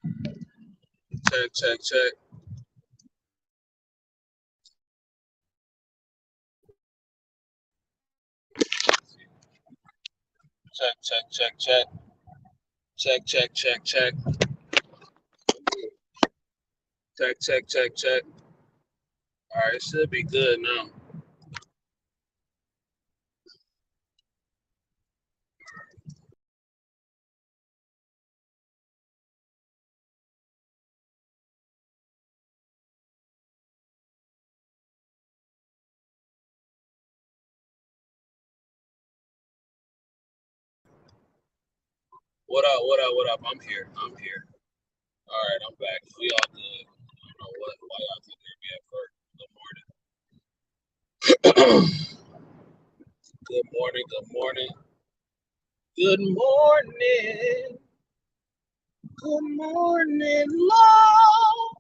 Check, check, check. Check, check, check, check. Check, check, check, check. Check, check, check, check. All right, it should be good now. What up, what up, what up? I'm here. I'm here. All right, I'm back. We all good. I don't know why y'all didn't hear me at first. Good morning. Good morning. Good morning. Good morning. Good morning, love.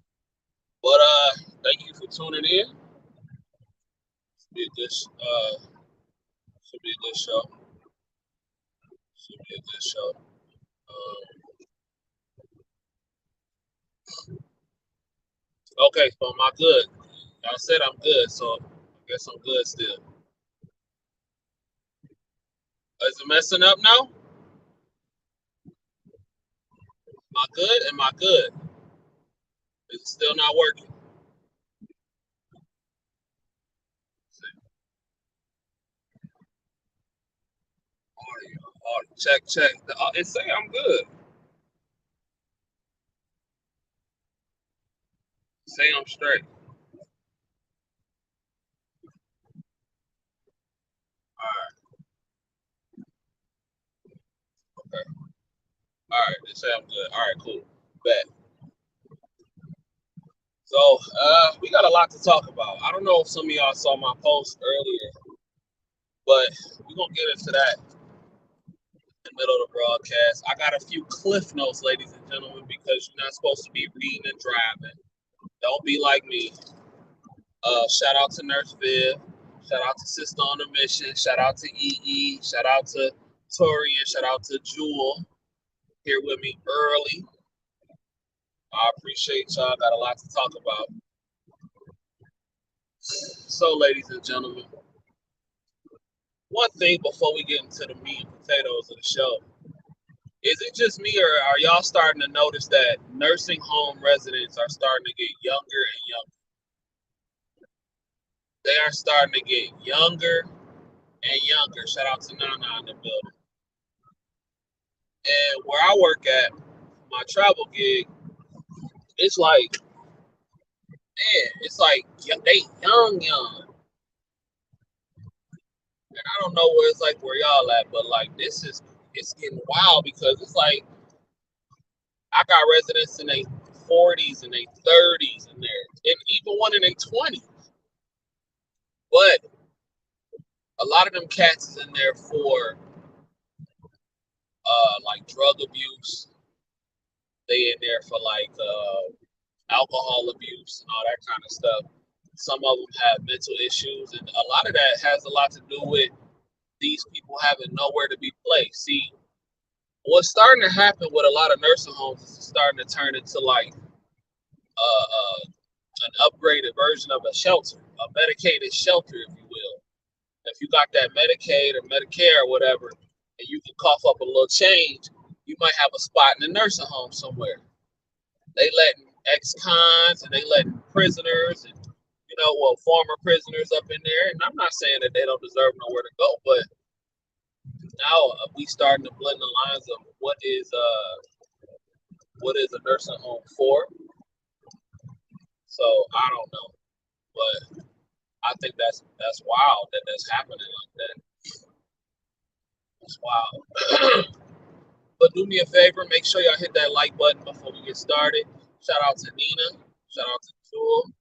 But thank you for tuning in. Should be a good should be a good show. Should be a good show. Okay, so am I good? Y'all said I'm good, so I guess I'm good still. Is it messing up now? Am I good? Am I good? Is it still not working? Audio. Check, check. It say I'm good. Say I'm straight. All right. Okay. All right. They say I'm good. All right. Cool. Bet. So, we got a lot to talk about. I don't know if some of y'all saw my post earlier, but we're gonna get into that in the middle of the broadcast. I got a few cliff notes, ladies and gentlemen, because you're not supposed to be reading and driving. Don't be like me. Shout out to Nurse Viv. Shout out to Sister on the Mission. Shout out to EE. Shout out to Tori and shout out to Jewel here with me early. I appreciate y'all. Got a lot to talk about. So, ladies and gentlemen, one thing before we get into the meat and potatoes of the show, is it just me or are y'all starting to notice that nursing home residents are starting to get younger and younger? They are starting to get younger and younger. Shout out to Nana in the building. And where I work at, my travel gig, it's like, man, it's like they young. And I don't know where it's like where y'all at, but like it's getting wild because it's like I got residents in their 40s and their 30s and even one in their 20s. But a lot of them cats is in there for like drug abuse. They in there for like alcohol abuse and all that kind of stuff. Some of them have mental issues, and a lot of that has a lot to do with these people having nowhere to be placed. See, what's starting to happen with a lot of nursing homes is it's starting to turn into like an upgraded version of a shelter, a medicated shelter, if you will. If you got that Medicaid or Medicare or whatever, and you can cough up a little change, you might have a spot in the nursing home somewhere. They letting ex-cons and they letting prisoners and former prisoners up in there. And I'm not saying that they don't deserve nowhere to go, but now we starting to blend the lines of what is a nursing home for. So I don't know, but I think that's wild that that's happening like that. It's wild. But do me a favor, make sure y'all hit that like button before we get started. Shout out to Nina. Shout out to Jewel.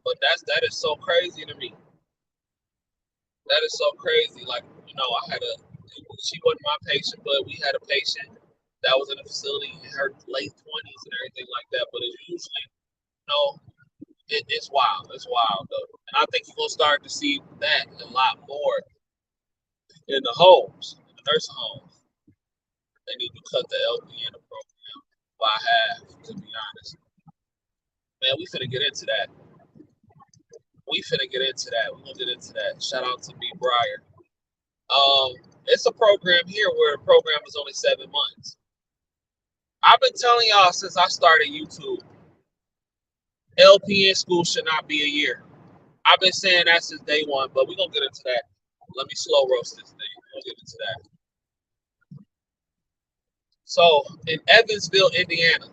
But that is so crazy to me. That is so crazy. Like, she wasn't my patient, but we had a patient that was in a facility in her late 20s and everything like that. But it's usually, it's wild. It's wild, though. And I think you're going to start to see that a lot more in the homes, in the nursing homes. They need to cut the LPN program by we finna get into that. We're gonna get into that. Shout out to B. Breyer. It's a program here where the program is only 7 months. I've been telling y'all since I started YouTube, LPN school should not be a year. I've been saying that since day one, but we're gonna get into that. Let me slow roast this thing. We'll get into that. So in Evansville, Indiana,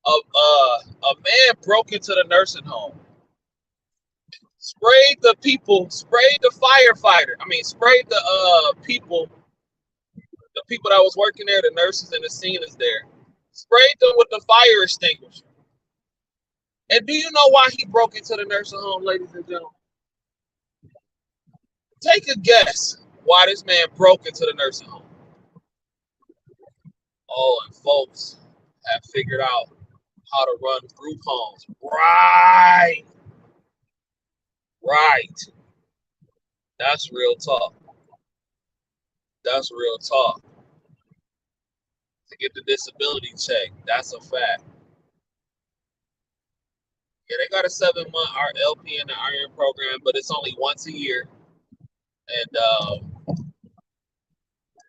a man broke into the nursing home, sprayed the people that was working there, the nurses and the seniors there, sprayed them with the fire extinguisher. And do you know why he broke into the nursing home, ladies and gentlemen? Take a guess why this man broke into the nursing home. Oh, and folks have figured out how to run group homes. Right. That's real talk. To get the disability check, that's a fact. Yeah, they got a 7-month LPN and RN program, but it's only once a year, and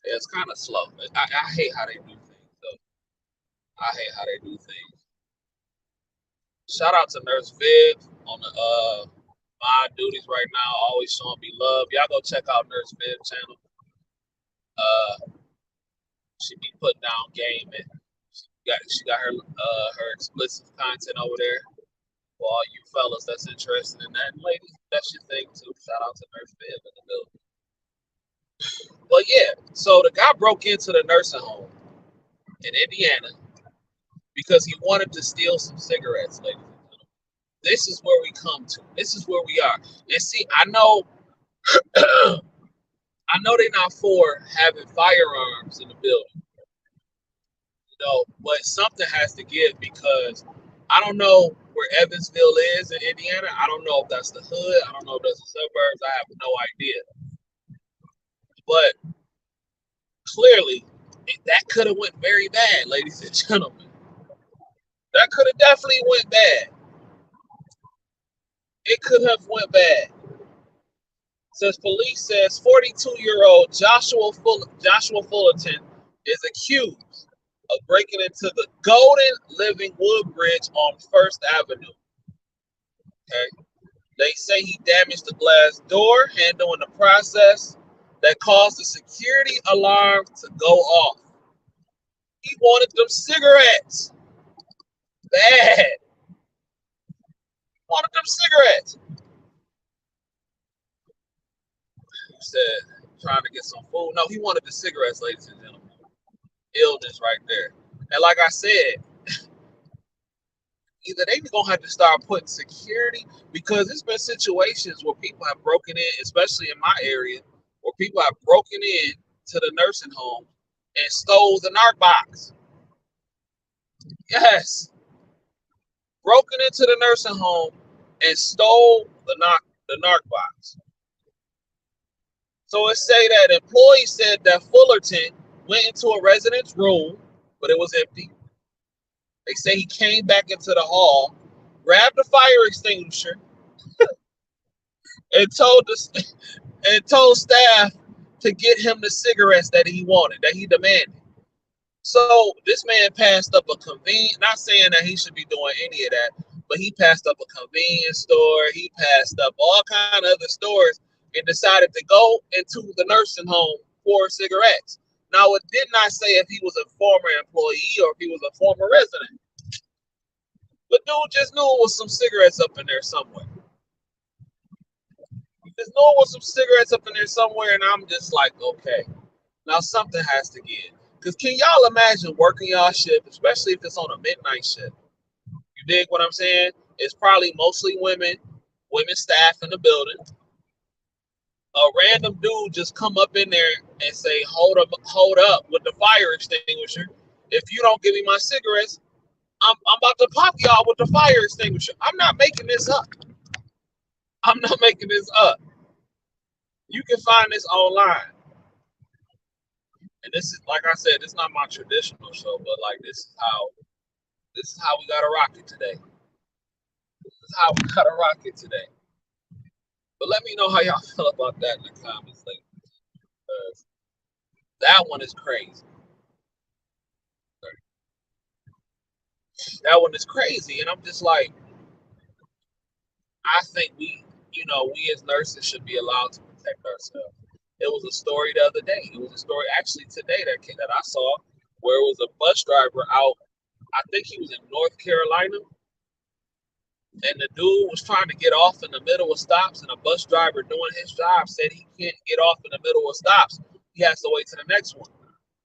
it's kind of slow. I hate how they do things, though. I hate how they do things. Shout out to Nurse Viv on the my duties right now, always showing me love. Y'all go check out Nurse Viv channel. She be putting down game, and she got her explicit content over there. For all you fellas that's interested in that, and ladies, that's your thing too. Shout out to Nurse Viv in the building. But yeah, so the guy broke into the nursing home in Indiana because he wanted to steal some cigarettes, ladies and gentlemen. This is where we come to. This is where we are. And see, I know they're not for having firearms in the building, but something has to give because I don't know where Evansville is in Indiana. I don't know if that's the hood. I don't know if that's the suburbs. I have no idea. But clearly, that could have went very bad, ladies and gentlemen. That could have definitely went bad. It could have went bad. Says police says 42-year-old Joshua Fullerton is accused of breaking into the Golden Living Woodbridge on First Avenue. Okay. They say he damaged the glass door, handling the process that caused the security alarm to go off. He wanted them cigarettes. Bad. Wanted them cigarettes. He said, trying to get some food. No, he wanted the cigarettes, ladies and gentlemen. Illness right there. And like I said, either they gonna have to start putting security, because there's been situations where people have broken in, especially in my area, where people have broken in to the nursing home and stole the narc box. Yes. Broken into the nursing home and stole the narc box. So it say that employees said that Fullerton went into a resident's room, but it was empty. They say he came back into the hall, grabbed the fire extinguisher, and told staff to get him the cigarettes that he wanted, that he demanded. So this man passed up a not saying that he should be doing any of that, but he passed up a convenience store. He passed up all kind of other stores and decided to go into the nursing home for cigarettes. Now, it did not say if he was a former employee or if he was a former resident. But dude just knew it was some cigarettes up in there somewhere. He just knew it was some cigarettes up in there somewhere, and I'm just like, okay, now something has to give. Because can y'all imagine working y'all shift, especially if it's on a midnight shift? You dig what I'm saying? It's probably mostly women staff in the building. A random dude just come up in there and say, hold up with the fire extinguisher. If you don't give me my cigarettes, I'm about to pop y'all with the fire extinguisher. I'm not making this up. You can find this online. And this is, like I said, it's not my traditional show, but like this is how This is how we gotta rock it today. This is how we gotta rock it today. But let me know how y'all feel about that in the comments later. Because that one is crazy. That one is crazy. And I'm just like, I think we as nurses should be allowed to protect ourselves. It was a story the other day. It was a story actually today that I saw where it was a bus driver out. I think he was in North Carolina, and the dude was trying to get off in the middle of stops, and a bus driver doing his job said he can't get off in the middle of stops. He has to wait to the next one.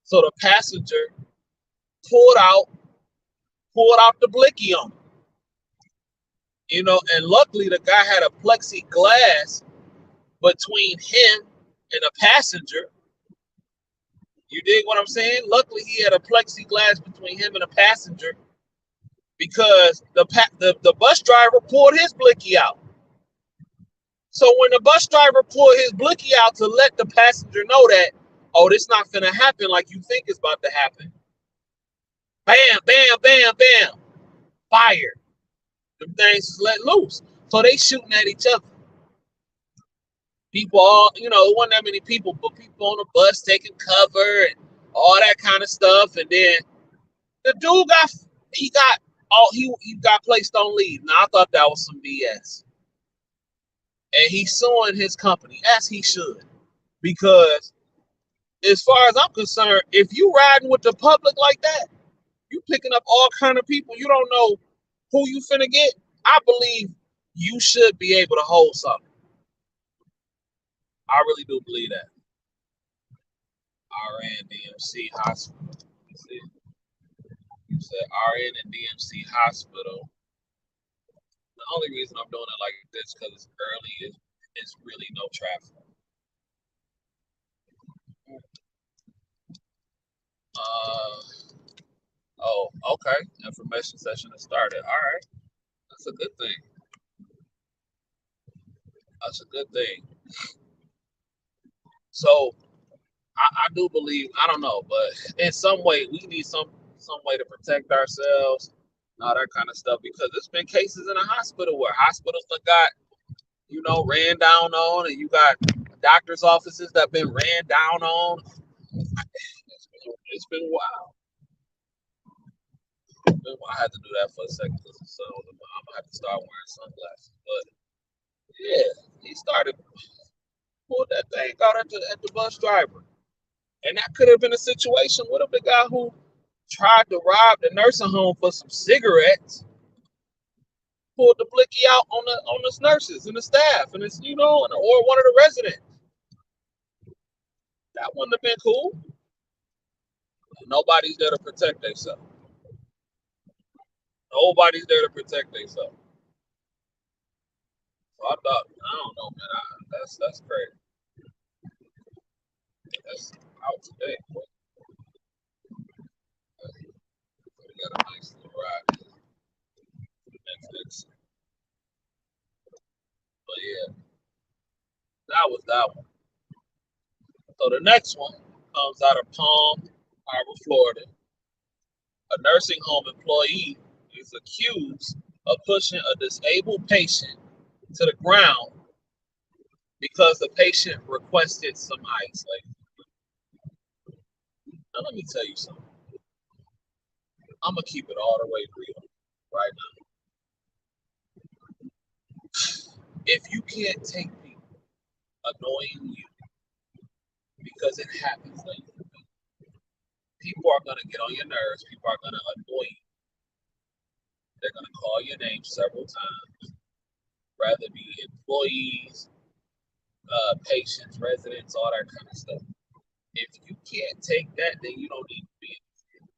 So the passenger pulled out the blicky on him. And luckily the guy had a plexiglass between him and a passenger. You dig what I'm saying? Luckily he had a plexiglass between him and a passenger because the bus driver pulled his blicky out. So when the bus driver pulled his blicky out to let the passenger know that, oh, this not finna happen like you think it's about to happen. Bam, bam, bam, bam. Fire. The things is let loose. So they shooting at each other. People it wasn't that many people, but people on the bus taking cover and all that kind of stuff. And then the dude got placed on leave. Now I thought that was some BS. And he's suing his company, as he should. Because as far as I'm concerned, if you riding with the public like that, you picking up all kind of people, you don't know who you finna get. I believe you should be able to hold something. I really do believe that. RN DMC Hospital. You said RN and DMC Hospital. The only reason I'm doing it like this because it's early. It's really no traffic. Oh, okay. Information session has started. All right. That's a good thing. That's a good thing. So I do believe, I don't know, but in some way we need some way to protect ourselves and all that kind of stuff because there's been cases in a hospital where hospitals that got, ran down on, and you got doctors' offices that been ran down on. It's been wild. I had to do that for a second because I'm gonna have to start wearing sunglasses. But yeah, he started pulled that thing out at the bus driver, and that could have been a situation. What if the guy who tried to rob the nursing home for some cigarettes pulled the blicky out on the nurses and the staff and it's or one of the residents? That wouldn't have been cool. Nobody's there to protect themselves. Nobody's there to protect themselves. So I don't know, man. That's crazy. That's out today. We got a nice little ride to Netflix. But yeah, that was that one. So the next one comes out of Palm Harbor, Florida. A nursing home employee is accused of pushing a disabled patient to the ground because the patient requested some ice. Now let me tell you something. I'm gonna keep it all the way real right now. If you can't take people annoying you, because it happens, people are gonna get on your nerves. People are gonna annoy you. They're gonna call your name several times. Rather be employees, patients, residents, all that kind of stuff. If you can't take that, then you don't need to be in the field.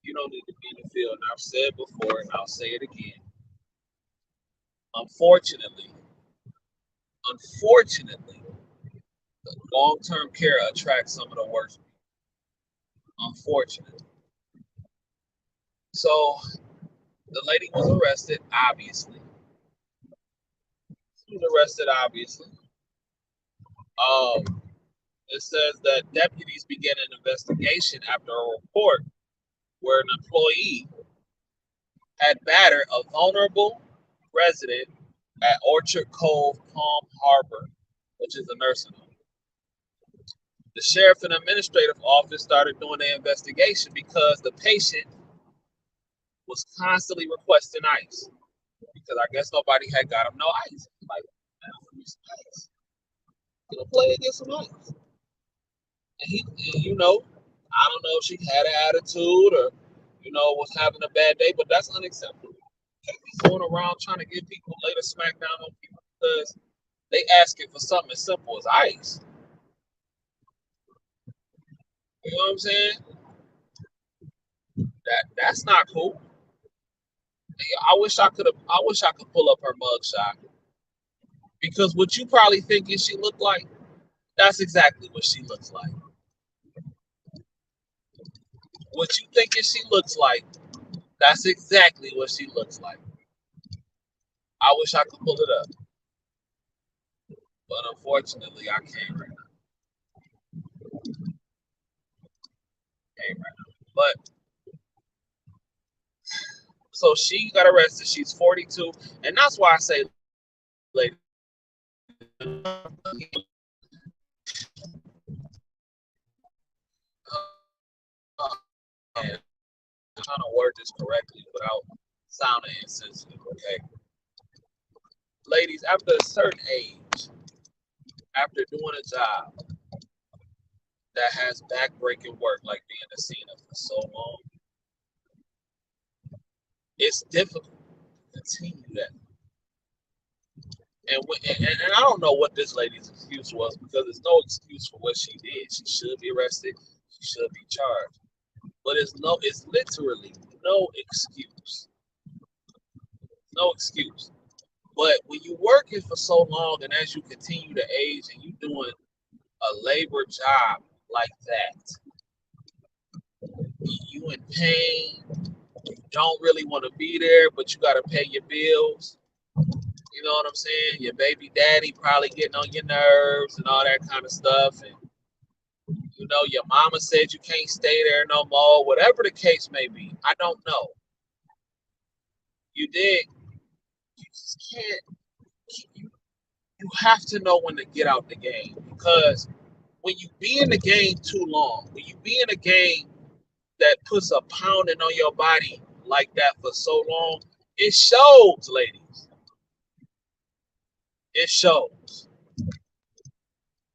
You don't need to be in the field. And I've said before, and I'll say it again. Unfortunately, long-term care attracts some of the worst people. Unfortunately. So the lady was arrested, obviously. She was arrested, obviously. It says that deputies began an investigation after a report where an employee had battered a vulnerable resident at Orchard Cove, Palm Harbor, which is a nursing home. The sheriff and administrative office started doing their investigation because the patient was constantly requesting ice. Because I guess nobody had got him no ice. Like, man, I need some ice. Gonna play and get some ice. And he, I don't know if she had an attitude or, was having a bad day, but that's unacceptable. Can't be going around trying to get people later smack down on people because they asking for something as simple as ice. You know what I'm saying? That's not cool. I wish I could pull up her mugshot because what you probably thinking she looked like, that's exactly what she looks like. What you thinking she looks like, that's exactly what she looks like. I wish I could pull it up, but unfortunately I can't right now. But so she got arrested. She's 42, and that's why I say, ladies, I'm trying to word this correctly without sounding insensitive. Okay, ladies, after a certain age, after doing a job that has back-breaking work like being a CNA for so long, it's difficult to continue that. And I don't know what this lady's excuse was because there's no excuse for what she did. She should be arrested. She should be charged. But it's literally no excuse. No excuse. But when you're working for so long and as you continue to age and you're doing a labor job like that, you in pain, you don't really want to be there, but you got to pay your bills. You know what I'm saying? Your baby daddy probably getting on your nerves and all that kind of stuff. And, your mama said you can't stay there no more, whatever the case may be. I don't know. You dig? You just can't. You have to know when to get out the game because when you be in the game too long, when you be in a game that puts a pounding on your body like that for so long, it shows, ladies. It shows.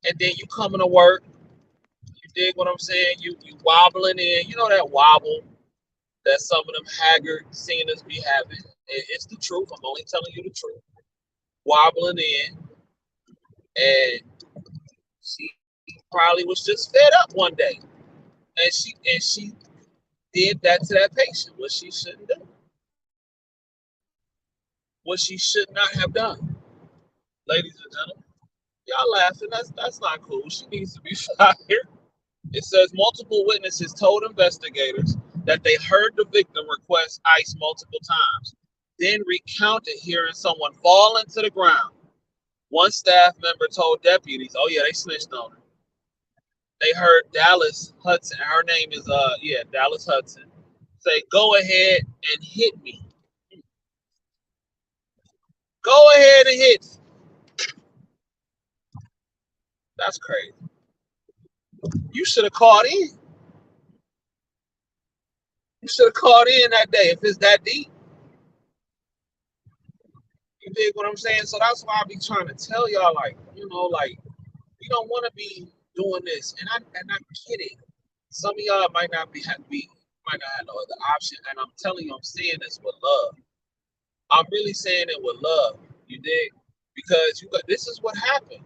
And then you coming to work, you dig what I'm saying? You wobbling in, that wobble that some of them haggard seniors be having. It's the truth. I'm only telling you the truth. Wobbling in, and she probably was just fed up one day, and she did that to that patient, what she shouldn't do, what she should not have done. Ladies and gentlemen, y'all laughing? That's not cool. She needs to be fired. It says multiple witnesses told investigators that they heard the victim request ice multiple times, then recounted hearing someone fall into the ground. One staff member told deputies, oh yeah, they snitched on her. They heard Dallas Hudson, her name is Dallas Hudson, say, go ahead and hit me. Go ahead and hit me. That's crazy. You should have called in. You should have called in that day if it's that deep. You dig what I'm saying? So that's why I be trying to tell y'all, you don't want to be doing this. And I get it. Some of y'all might not have no other option. And I'm telling you, I'm saying this with love. I'm really saying it with love. You dig? Because this is what happened.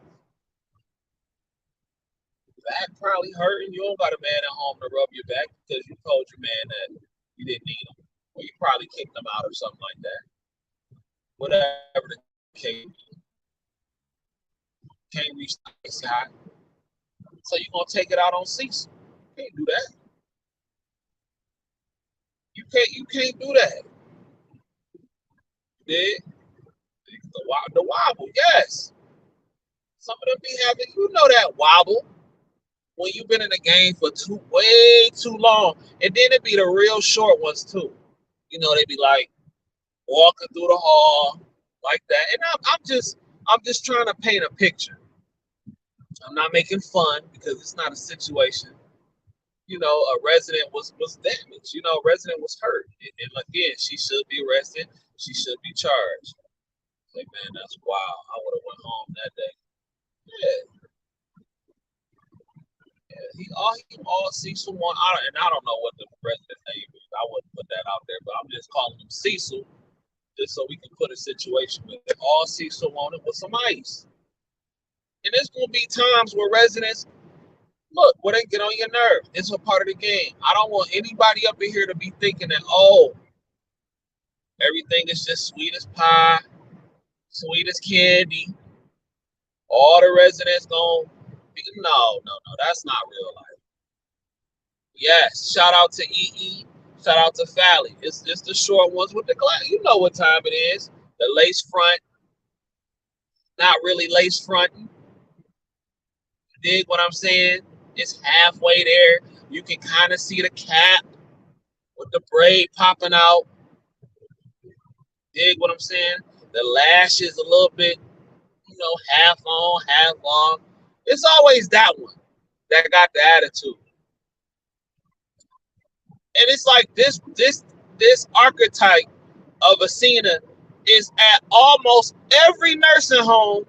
Back probably hurting. You don't got a man at home to rub your back because you told your man that you didn't need him. Or you probably kicked him out or something like that. Whatever the case, can't reach the sky. So you're gonna take it out on Cecil. You can't do that. You can't do that. Dig? The wobble, yes. Some of them be having, that wobble when you've been in the game for way too long. And then it be the real short ones too. They be like, walking through the hall like that. And I'm just trying to paint a picture. I'm not making fun because it's not a situation. A resident was damaged. A resident was hurt. And again, she should be arrested. She should be charged. Like, man, that's wild. I would have went home that day. Yeah, yeah. He all Cecil one. I don't know what the resident's name is. I wouldn't put that out there, but I'm just calling him Cecil, just so we can put a situation with it. All Cecil wanted was some ice. And there's gonna be times where residents look, where they get on your nerve. It's a part of the game. I don't want anybody up in here to be thinking that, oh, everything is just sweet as pie, sweet as candy. All the residents gonna be no. That's not real life. Yes, shout out to EE, shout out to Fally. It's the short ones with the glass. You know what time it is. The lace front, not really lace fronting. Dig what I'm saying? It's halfway there. You can kind of see the cap with the braid popping out. Dig what I'm saying? The lashes a little bit, half on, half off. It's always that one that got the attitude. And it's like this archetype of Asina is at almost every nursing home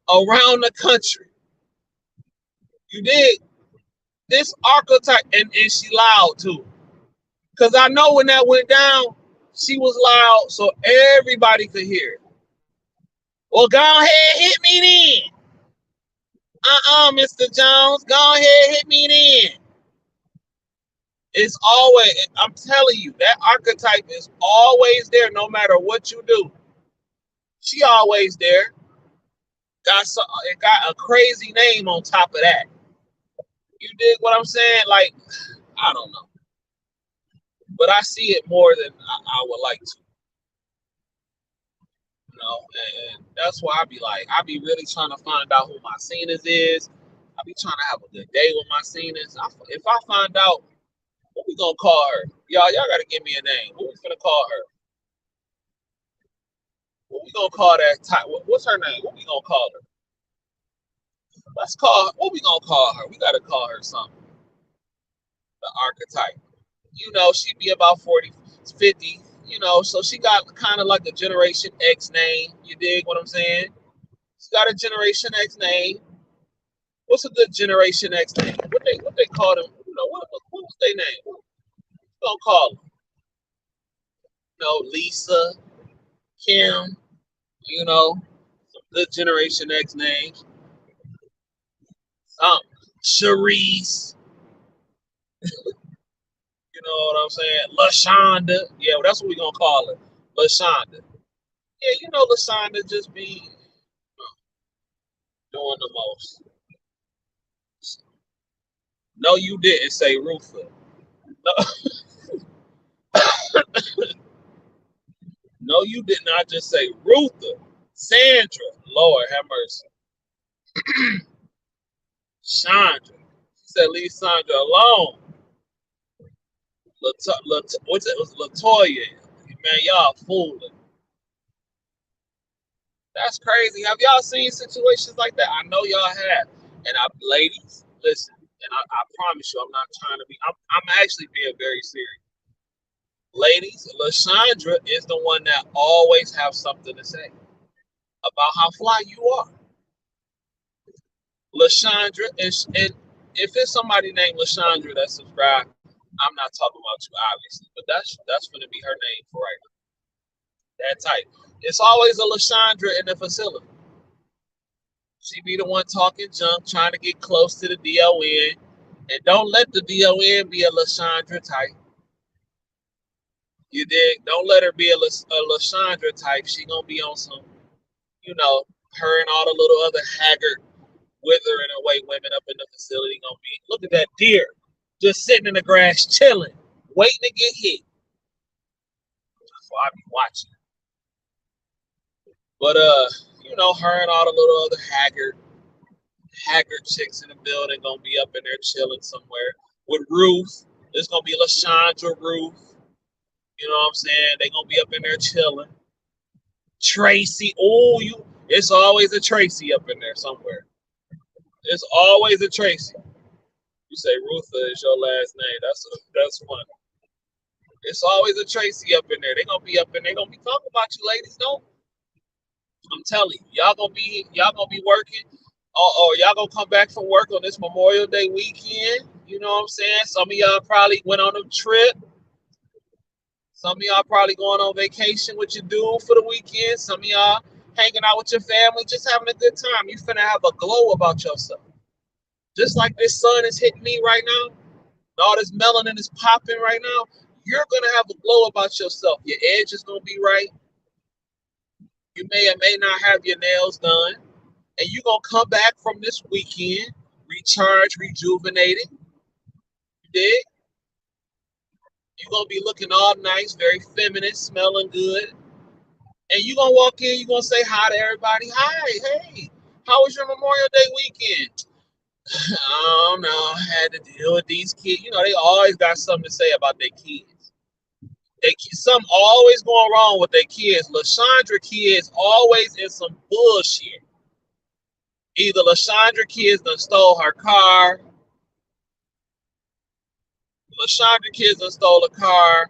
around the country. You dig? This archetype, and she loud too. Because I know when that went down, she was loud so everybody could hear it. Well, go ahead, hit me then. Mr. Jones, go ahead, hit me then. It's always, I'm telling you, that archetype is always there no matter what you do. She always there. It got a crazy name on top of that. You dig what I'm saying? Like, I don't know. But I see it more than I would like to. And that's why I be really trying to find out who my seniors is. I be trying to have a good day with my seniors. If I find out, what we gonna call her? Y'all gotta give me a name. What we gonna call her? What we gonna call that type? What's her name? What we gonna call her? Let's call her. What we gonna call her? We gotta call her something. The archetype. She be about 40, 50. So she got kind of like a Generation X name. You dig what I'm saying? She got a Generation X name. What's a good Generation X name? What they call them? What was their name? What we gonna call them? Lisa, Kim. Some good Generation X names. Sharice. You know what I'm saying? LaShonda. Yeah, that's what we're gonna call her. LaShonda. Yeah, LaShonda just be doing the most. No, you didn't say Rufa. No, no, you did not just say Rutha. Sandra. Lord have mercy. Chandra. She said, leave Sandra alone. What's it? It was Latoya. Man, y'all fooling. That's crazy. Have y'all seen situations like that? I know y'all have. And ladies, listen. And I promise you, I'm not trying to be. I'm actually being very serious. Ladies, LaShondra is the one that always have something to say about how fly you are. LaShondra, and if it's somebody named LaShondra that subscribed, I'm not talking about you, obviously, but that's going to be her name for right now. That type. It's always a LaShondra in the facility. She be the one talking junk, trying to get close to the DON, and don't let the DON be a LaShondra type. You dig? Don't let her be a LaShondra type. She gonna be on some, her and all the little other haggard, withering away women up in the facility gonna be. Look at that deer, just sitting in the grass, chilling, waiting to get hit. That's why I be watching. But her and all the little other haggard chicks in the building gonna be up in there chilling somewhere with Ruth. It's gonna be LaShondra Ruth. You know what I'm saying? They gonna be up in there chilling. Tracy. Oh, it's always a Tracy up in there somewhere. It's always a Tracy. You say Rutha is your last name. That's funny. It's always a Tracy up in there. They're gonna be up in there. They're gonna be talking about you ladies, don't. I'm telling you, y'all gonna be working. Oh, y'all gonna come back from work on this Memorial Day weekend. You know what I'm saying? Some of y'all probably went on a trip. Some of y'all probably going on vacation with your dude for the weekend. Some of y'all hanging out with your family, just having a good time. You finna have a glow about yourself. Just like this sun is hitting me right now, and all this melanin is popping right now, you're gonna have a glow about yourself. Your edge is gonna be right. You may or may not have your nails done. And you're gonna come back from this weekend, recharged, rejuvenated. You dig? You're gonna be looking all nice, very feminine, smelling good. And you're gonna walk in, you're gonna say hi to everybody. Hi, hey, how was your Memorial Day weekend? I don't know, I had to deal with these kids. You know, they always got something to say about their kids. Something always going wrong with their kids. LaShondra kids always in some bullshit. Either LaShondra kids done stole her car, LaShondra kids done stole a car,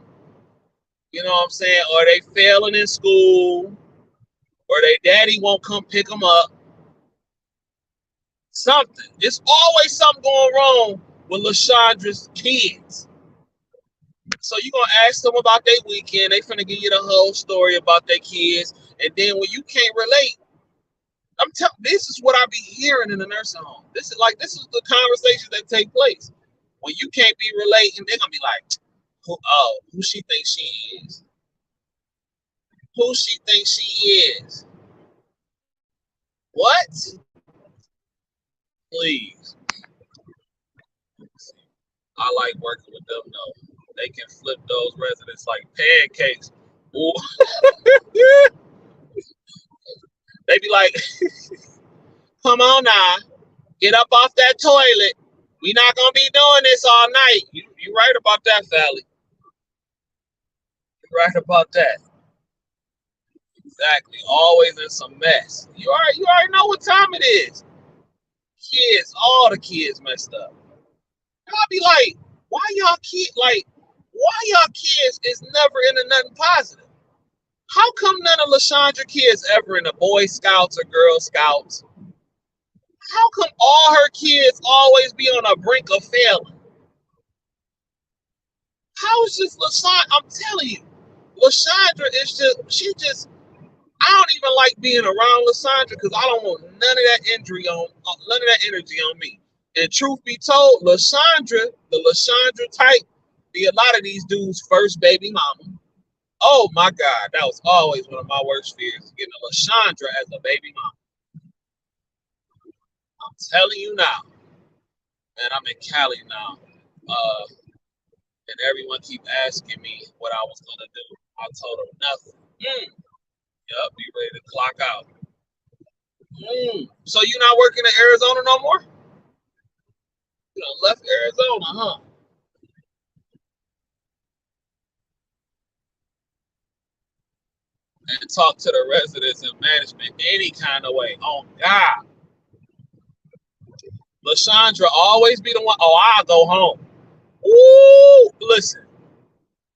you know what I'm saying? Or they failing in school, or their daddy won't come pick them up. Something. It's always something going wrong with LaShondra's kids. So you're going to ask them about their weekend. They finna give you the whole story about their kids. And then when you can't relate, this is what I be hearing in the nursing home. This is the conversations that take place. When you can't be relating, they're going to be like, who she thinks she is? Who she thinks she is? What? Please. I like working with them though. They can flip those residents like pancakes. Ooh. They be like, come on now, get up off that toilet. We not gonna be doing this all night. You right about that, Sally. You right about that. Exactly. Always in some mess. You already know what time it is. Kids, all the kids messed up. And I'll be like, why y'all kids is never into nothing positive? How come none of LaShondra kids ever in the Boy Scouts or Girl Scouts? How come all her kids always be on the brink of failing? How is just LaShondra? I'm telling you, LaShondra is just, I don't even like being around LaShondra because I don't want none of that energy on me. And truth be told, the LaShondra type, be a lot of these dudes' first baby mama. Oh my God, that was always one of my worst fears, getting a LaShondra as a baby mama. I'm telling you now, man, I'm in Cali now. And everyone keep asking me what I was gonna do. I told them nothing. Yup, be ready to clock out. So you not working in Arizona no more? You done left Arizona, huh? And talk to the residents and management any kind of way. Oh God. LaShondra always be the one. Oh, I'll go home. Ooh, listen.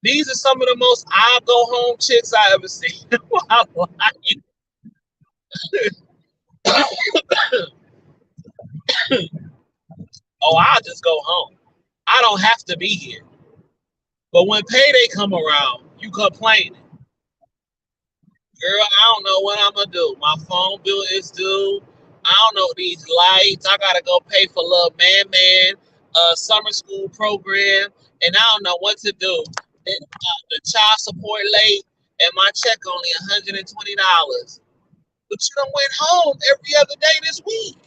These are some of the most I'll go home chicks I ever seen. Oh, I'll just go home. I don't have to be here. But when payday come around, you complaining. Girl, I don't know what I'm gonna do. My phone bill is due. I don't know these lights. I gotta go pay for little man summer school program, and I don't know what to do. The child support late, and my check only $120. But you done went home every other day this week.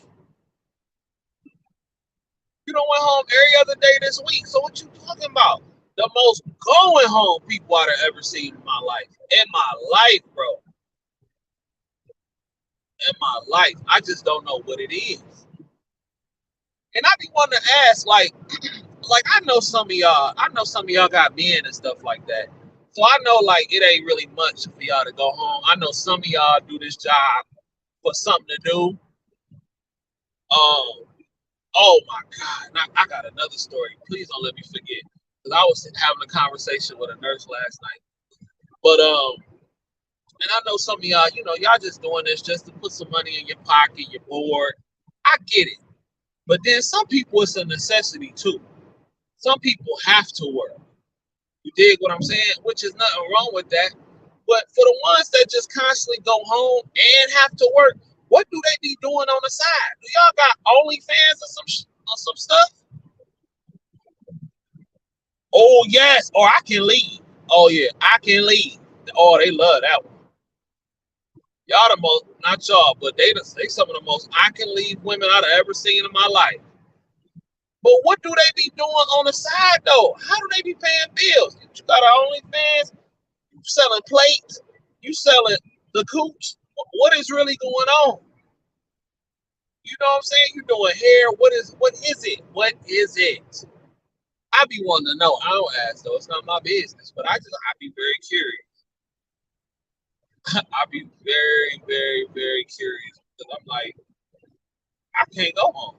You done went home every other day this week. So what you talking about? The most going home people I've ever seen in my life. In my life, bro. In my life. I just don't know what it is. And I be wanting to ask, like I know some of y'all got men and stuff like that. So I know like it ain't really much for y'all to go home. I know some of y'all do this job for something to do. Oh my God. And I got another story. Please don't let me forget. Because I was having a conversation with a nurse last night. But and I know some of y'all, y'all just doing this just to put some money in your pocket, you're bored. I get it. But then some people it's a necessity too. Some people have to work. You dig what I'm saying? Which is nothing wrong with that. But for the ones that just constantly go home and have to work, what do they be doing on the side? Do y'all got OnlyFans or some stuff? Oh yes, or I can leave. Oh yeah, I can leave. Oh, they love that one. Y'all the most, not y'all, but they some of the most I can leave women I've ever seen in my life. But what do they be doing on the side though? How do they be paying bills? You got OnlyFans, you selling plates, you selling the cooch. What is really going on? You know what I'm saying? You doing hair. What is it? What is it? I be wanting to know. I don't ask though. It's not my business. But I be very curious. I be very, very, very curious. Because I'm like, I can't go home.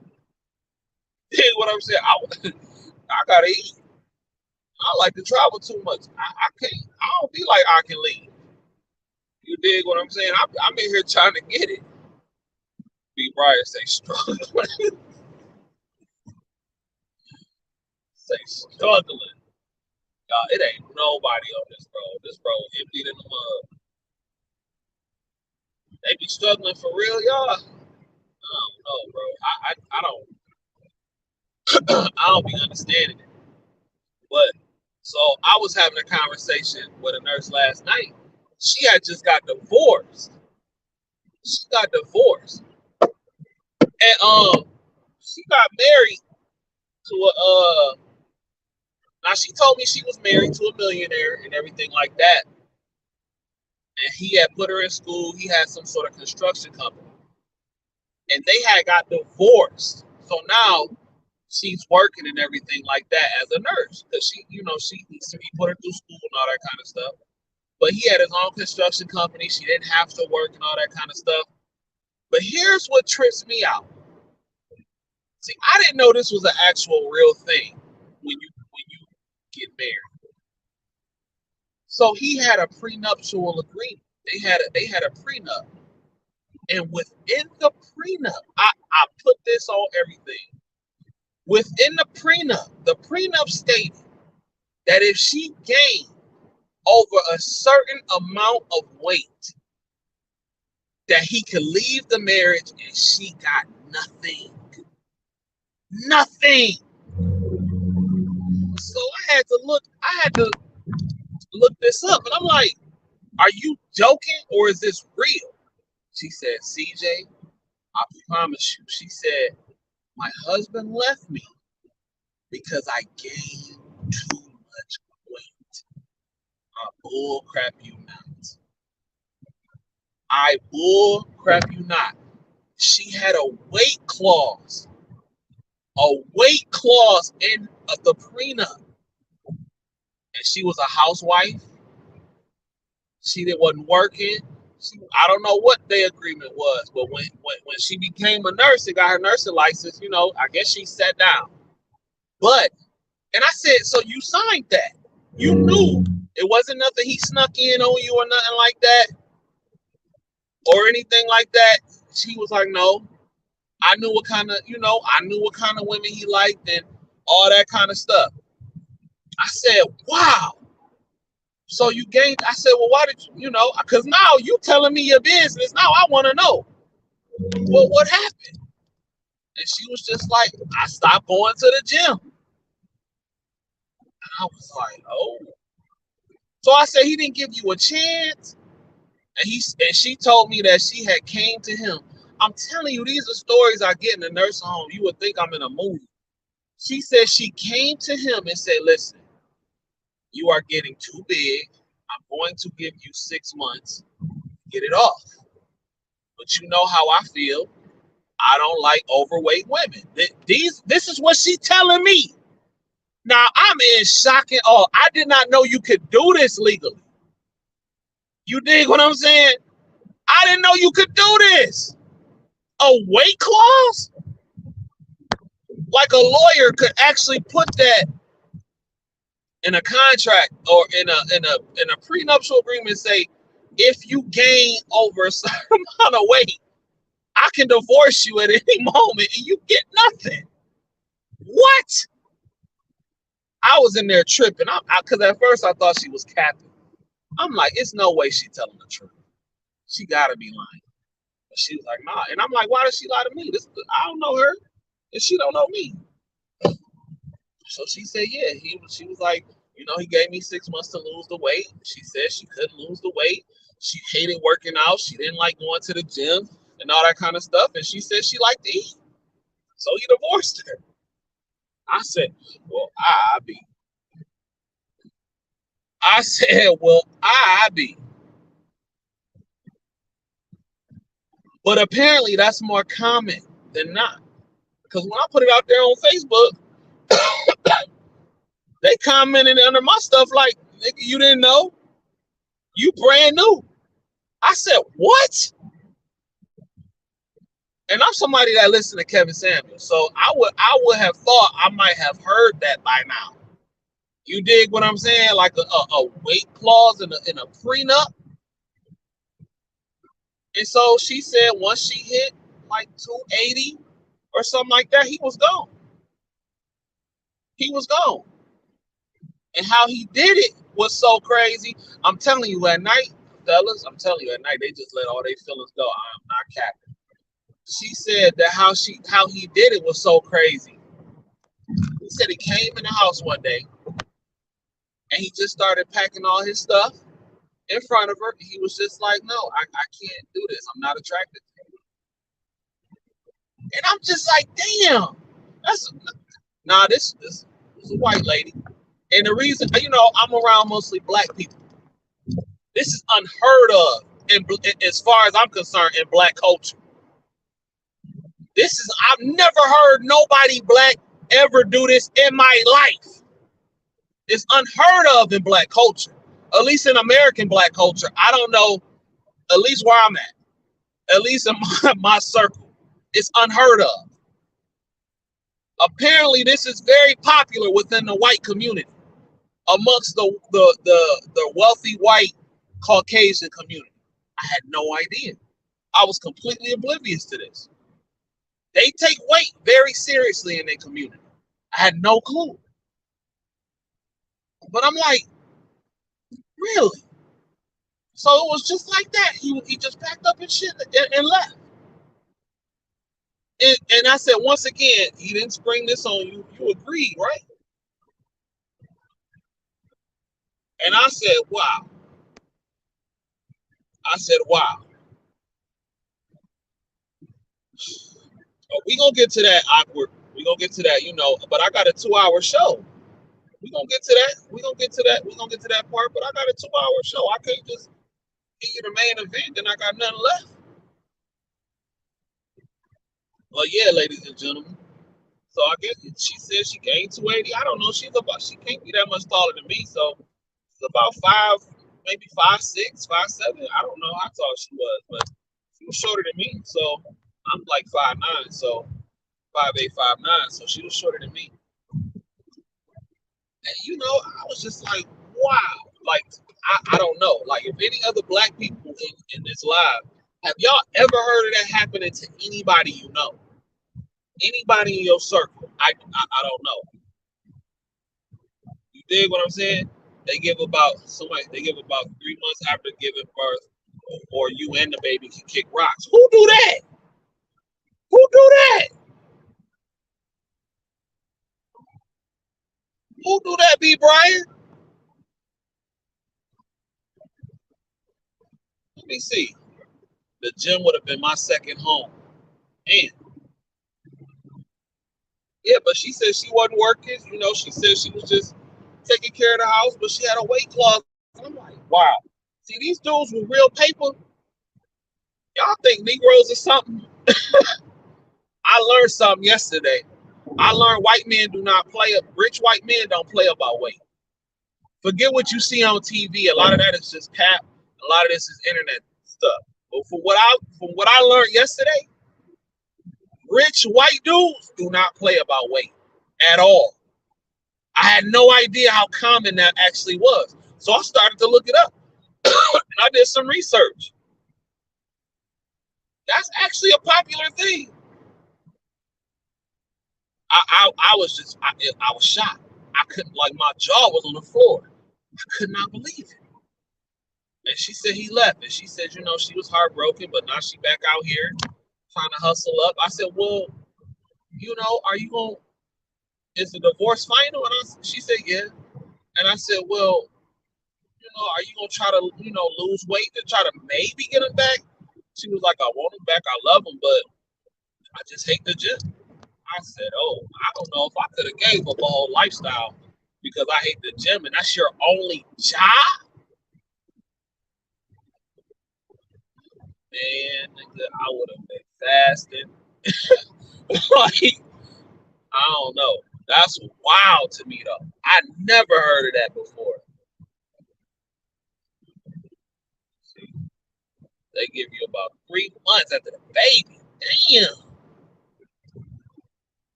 You know what I'm saying? I gotta eat. I like to travel too much. I can't. I don't be like I can leave. You dig what I'm saying? I'm in here trying to get it. Be Brian say struggling. Say struggling. Y'all, it ain't nobody on this road. This road emptied in the mud. They be struggling for real, y'all. I don't know, bro. I don't be understanding it. But so I was having a conversation with a nurse last night. She had just got divorced. She got divorced. And she got married to a now she told me she was married to a millionaire and everything like that. And he had put her in school. He had some sort of construction company. And they had got divorced. So now she's working and everything like that as a nurse. Because he put her through school and all that kind of stuff. But he had his own construction company. She didn't have to work and all that kind of stuff. But here's what trips me out. See, I didn't know this was an actual real thing when you get married. So he had a prenuptial agreement. They had a prenup. And within the prenup, I put this on everything. Within the prenup stated that if she gained over a certain amount of weight, that he could leave the marriage and she got nothing. Nothing. So I had to look this up, and I'm like, are you joking or is this real? She said, CJ, I promise you. She said, my husband left me because I gained too much weight. I bull crap you not. I bull crap you not. She had a weight clause. A weight clause in the prenup. And she was a housewife. She wasn't working. I don't know what their agreement was, but when she became a nurse and got her nursing license, I guess she sat down. But, and I said, so you signed that. You knew it wasn't nothing he snuck in on you or nothing like that or anything like that. She was like, no, I knew what kind of women he liked and all that kind of stuff. I said, wow. So you gained, I said, well, why did because now you telling me your business. Now I want to know. Well, what happened? And she was just like, I stopped going to the gym. And I was like, oh. So I said, he didn't give you a chance. And she told me that she had came to him. I'm telling you, these are stories I get in the nursing home. You would think I'm in a movie. She said she came to him and said, listen, you are getting too big. I'm going to give you 6 months. Get it off. But you know how I feel. I don't like overweight women. This is what she's telling me. Now I'm in shock and awe. I did not know you could do this legally. You dig what I'm saying? I didn't know you could do this. A weight clause? Like a lawyer could actually put that in a contract or in a prenuptial agreement, say, if you gain over a certain amount of weight, I can divorce you at any moment and you get nothing. What? I was in there tripping. Because at first I thought she was capping. I'm like, it's no way she's telling the truth. She gotta be lying. But she was like, nah. And I'm like, why does she lie to me? I don't know her, and she don't know me. So she said, yeah. She was like, he gave me 6 months to lose the weight. She said she couldn't lose the weight. She hated working out. She didn't like going to the gym and all that kind of stuff. And she said she liked to eat. So he divorced her. I said, well, I be. I said, well, I be. But apparently that's more common than not. Because when I put it out there on Facebook, they commented under my stuff like, nigga, you didn't know? You brand new. I said, what? And I'm somebody that listened to Kevin Samuels. So I would have thought I might have heard that by now. You dig what I'm saying? Like a weight clause in a prenup. And so she said once she hit like 280 or something like that, he was gone. He was gone. And how he did it was so crazy. I'm telling you, at night, fellas, at night, they just let all their feelings go. I'm not capping. She said that how he did it was so crazy. He said he came in the house one day and he just started packing all his stuff in front of her. He was just like, no, I can't do this. I'm not attracted to you. And I'm just like, damn. This is a white lady. And the reason, I'm around mostly black people. This is unheard of, as far as I'm concerned, in black culture. I've never heard nobody black ever do this in my life. It's unheard of in black culture. At least in American black culture. I don't know, at least where I'm at least in my circle. It's unheard of. Apparently, this is very popular within the white community, amongst the wealthy white Caucasian community. I had no idea. I was completely oblivious to this. They take weight very seriously in their community. I had no clue. But I'm like, really? So it was just like that. He just packed up his shit and left. And I said, once again, he didn't spring this on you. You agreed, right? And I said, wow. We gonna get to that awkward. We gonna get to that, but I got a 2-hour show. We gonna get to that. We gonna get to that part, but I got a 2-hour show. I can't just give you the main event, then I got nothing left. Well, yeah, ladies and gentlemen. So I guess she said she gained 280. I don't know. She can't be that much taller than me. So it's about 5, maybe 5'6", 5'7". I don't know how tall she was, but she was shorter than me. So I'm like 5'9", so 5'8", 5'9". So she was shorter than me. And I was just like, wow. Like, I don't know. Like, if any other black people in this live, have y'all ever heard of that happening to anybody you know? Anybody in your circle? I don't know. You dig what I'm saying? They give about 3 months after giving birth, or you and the baby can kick rocks. Who do that? Who do that? Who do that, B. Brian? Let me see. The gym would have been my second home. And yeah, but she said she wasn't working. She said she was just taking care of the house, but she had a weight clause. I'm like, wow. See, these dudes with real paper, y'all think Negroes are something? I learned something yesterday. I learned white men do not play up. Rich white men don't play about weight. Forget what you see on TV. A lot of that is just cap. A lot of this is internet stuff. But from what I learned yesterday, rich white dudes do not play about weight at all. I had no idea how common that actually was. So I started to look it up. And I did some research. That's actually a popular thing. I was shocked. I couldn't, like, my jaw was on the floor. I could not believe it. And she said he left. And she said, you know, she was heartbroken, but now she back out here trying to hustle up. I said, well, you know, are you going, is the divorce final? And she said, yeah. And I said, well, you know, are you going to try to, you know, lose weight to try to maybe get him back? She was like, I want him back. I love him, but I just hate the gym. I said, oh, I don't know if I could have gave up a whole lifestyle because I hate the gym and that's your only job? Man, nigga, I would have been fasting. Like, I don't know. That's wild to me, though. I never heard of that before. See, they give you about 3 months after the baby. Damn.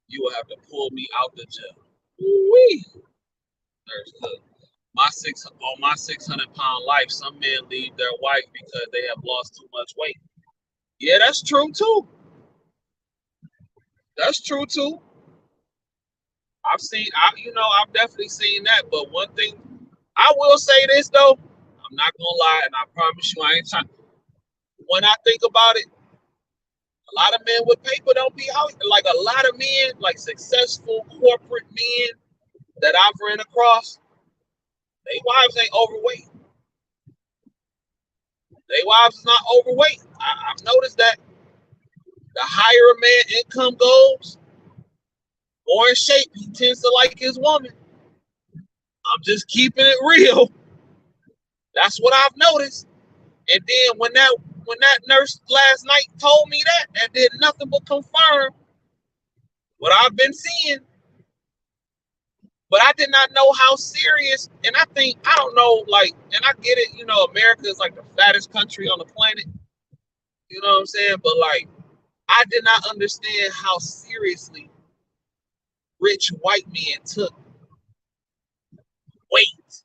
You will have to pull me out the gym. Woo-wee. Nurse, look. On my 600-pound life, some men leave their wife because they have lost too much weight. Yeah, that's true too. That's true too. I've definitely seen that. But one thing I will say this though, I'm not gonna lie, and I promise you I ain't trying. When I think about it, a lot of men with paper don't be out. Like a lot of men, like successful corporate men that I've ran across, they wives ain't overweight. They wives is not overweight. I've noticed that the higher a man income goes, more in shape he tends to like his woman. I'm just keeping it real. That's what I've noticed. And then when that nurse last night told me that did nothing but confirm what I've been seeing. But I did not know how serious, and I don't know, like, and I get it, you know, America is like the fattest country on the planet. You know what I'm saying? But like, I did not understand how seriously rich white men took weight.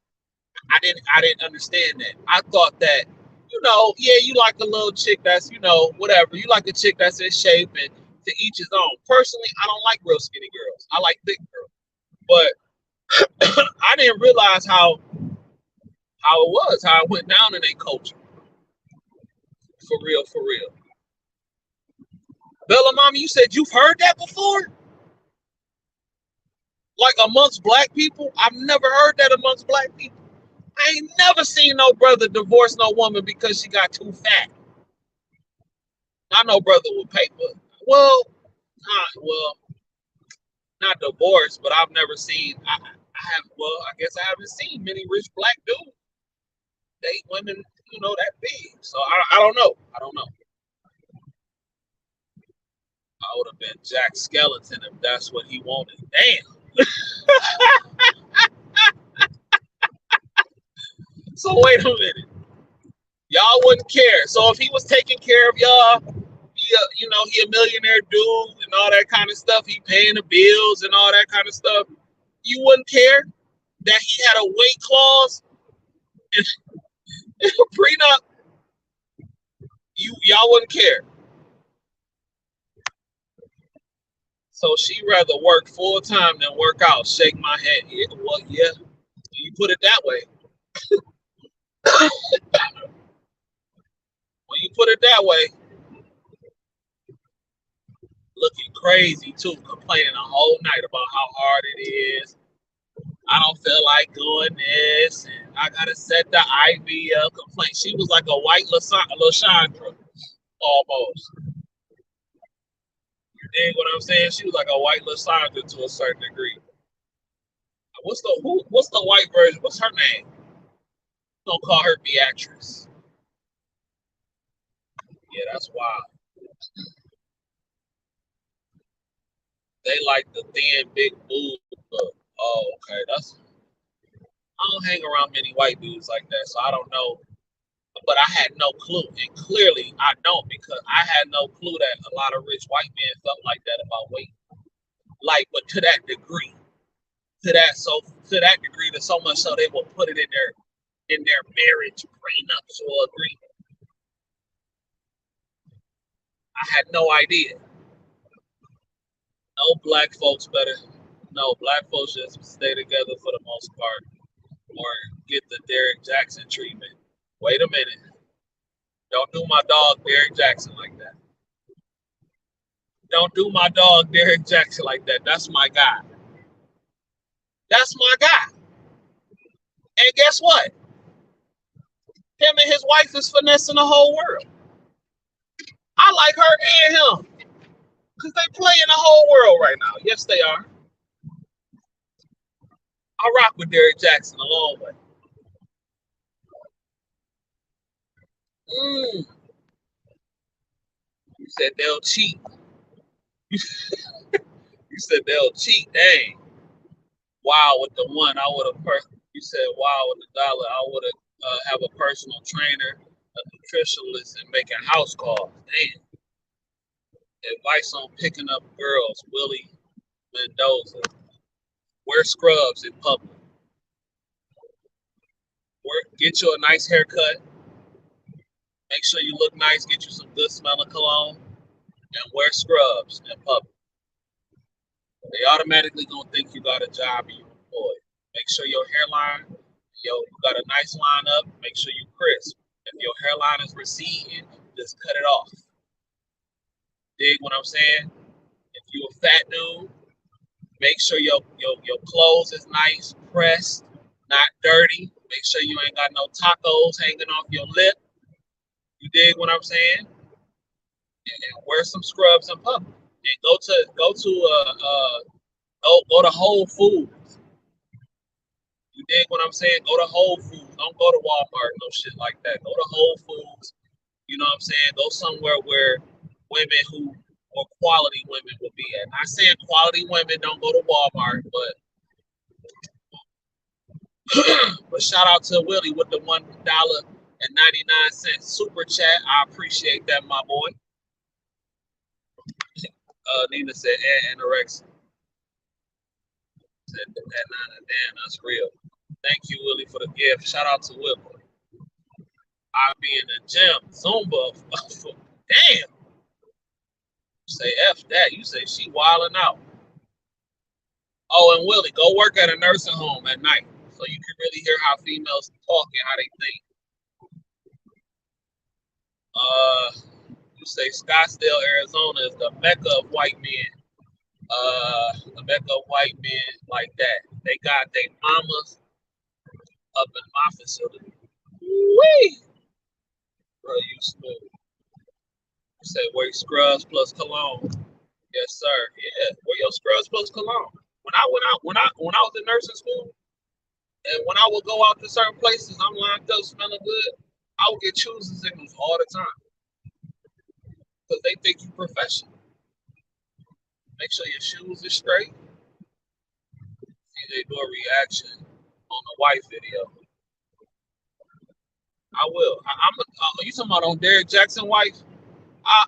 I didn't understand that. I thought that, you know, yeah, you like a little chick that's, you know, whatever. You like a chick that's in shape, and to each his own. Personally, I don't like real skinny girls. I like thick girls. But I didn't realize how it went down in their culture. For real, for real. Bella Mama, you said you've heard that before? Like amongst black people? I've never heard that amongst black people. I ain't never seen no brother divorce no woman because she got too fat. Not no brother with paper. Well, not divorce, but I've never seen. I guess I haven't seen many rich black dudes date women, you know, that big. So I don't know. I don't know. I would have been Jack Skeleton if that's what he wanted. Damn. So wait a minute. Y'all wouldn't care. So if he was taking care of y'all, he a millionaire dude and all that kind of stuff. He paying the bills and all that kind of stuff. You wouldn't care that he had a weight clause in a prenup. Y'all wouldn't care. So she rather work full time than work out. Shake my head. Yeah, well, yeah. You put it that way. When you put it that way, looking crazy too, complaining a whole night about how hard it is. I don't feel like doing this, and I gotta set the IV up. Complain. She was like a white Lashandra, almost. You dig what I'm saying? She was like a white Lashandra to a certain degree. What's the white version? What's her name? Don't call her Beatrice. Yeah, that's wild. They like the thin, big boob look. Oh, okay. I don't hang around many white dudes like that, so I don't know. But I had no clue, and clearly I don't, because I had no clue that a lot of rich white men felt like that about weight. Like, but to that degree, to that degree, that so much so they will put it in their marriage prenups or agreement. I had no idea. No black folks better. No, black folks just stay together for the most part, or get the Derrick Jackson treatment. Wait a minute. Don't do my dog Derrick Jackson like that. Don't do my dog Derrick Jackson like that. That's my guy. That's my guy. And guess what? Him and his wife is finessing the whole world. I like her and him, because they play in the whole world right now. Yes, they are. I rock with Derrick Jackson a long way. You said they'll cheat. You said they'll cheat. Dang. Wow, with the one, I would have. You said wow with the dollar, I would have a personal trainer, a nutritionist, and making house calls. Damn. Advice on picking up girls, Willie Mendoza. Wear scrubs in public. Get you a nice haircut. Make sure you look nice. Get you some good smelling cologne, and wear scrubs in public. They automatically gonna think you got a job and you're employed. Make sure your hairline, you got a nice line up. Make sure you crisp. If your hairline is receding, just cut it off. Dig what I'm saying? If you a fat dude, make sure your clothes is nice, pressed, not dirty. Make sure you ain't got no tacos hanging off your lip. You dig what I'm saying? And wear some scrubs in public. And go to Whole Foods. You dig what I'm saying? Go to Whole Foods. Don't go to Walmart, no shit like that. Go to Whole Foods. You know what I'm saying? Go somewhere where women or quality women will be at. Not saying quality women don't go to Walmart, but shout out to Willie with the $1.99 super chat. I appreciate that, my boy. Nina said anorexia. Said that damn, that's real. Thank you, Willie, for the gift. Shout out to Willie. I be in the gym, Zumba. Damn. Say F that. You say she wilding out. Oh, and Willie, go work at a nursing home at night so you can really hear how females talk and how they think. You say Scottsdale, Arizona is the mecca of white men. The mecca of white men like that. They got their mamas up in my facility. Wee! Bro, you smooth. You say wear scrubs plus cologne. Yes, sir. Yeah, wear your scrubs plus cologne. When I was in nursing school, and when I would go out to certain places, I'm lined up smelling good. I would get choosing signals all the time because they think you professional. Make sure your shoes are straight. See, they do a reaction on the wife video. I will. You talking about on Derrick Jackson wife?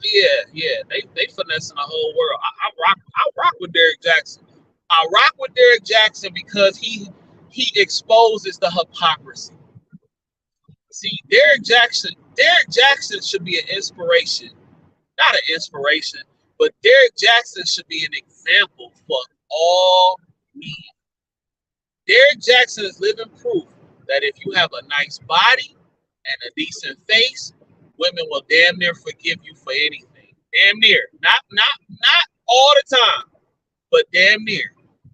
Yeah. They finessing the whole world. I rock with Derrick Jackson. I rock with Derrick Jackson because he exposes the hypocrisy. See, Derrick Jackson should be an inspiration. Not an inspiration, but Derrick Jackson should be an example for all men. Derrick Jackson is living proof that if you have a nice body and a decent face, women will damn near forgive you for anything. Damn near. Not all the time, but damn near.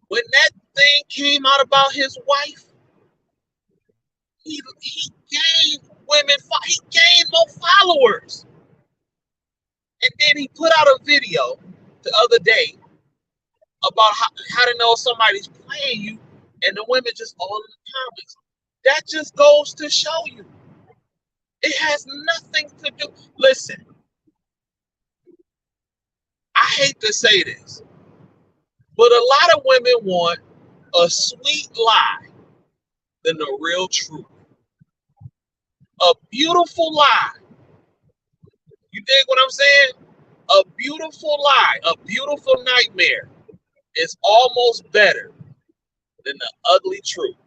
When that thing came out about his wife, he gained women, he gained more followers. And then he put out a video the other day about how to know somebody's playing you, and the women just all in the comments. That just goes to show you. It has nothing to do. Listen, I hate to say this, But a lot of women want a sweet lie than the real truth. A beautiful lie. You dig what I'm saying? A beautiful lie, a beautiful nightmare is almost better than the ugly truth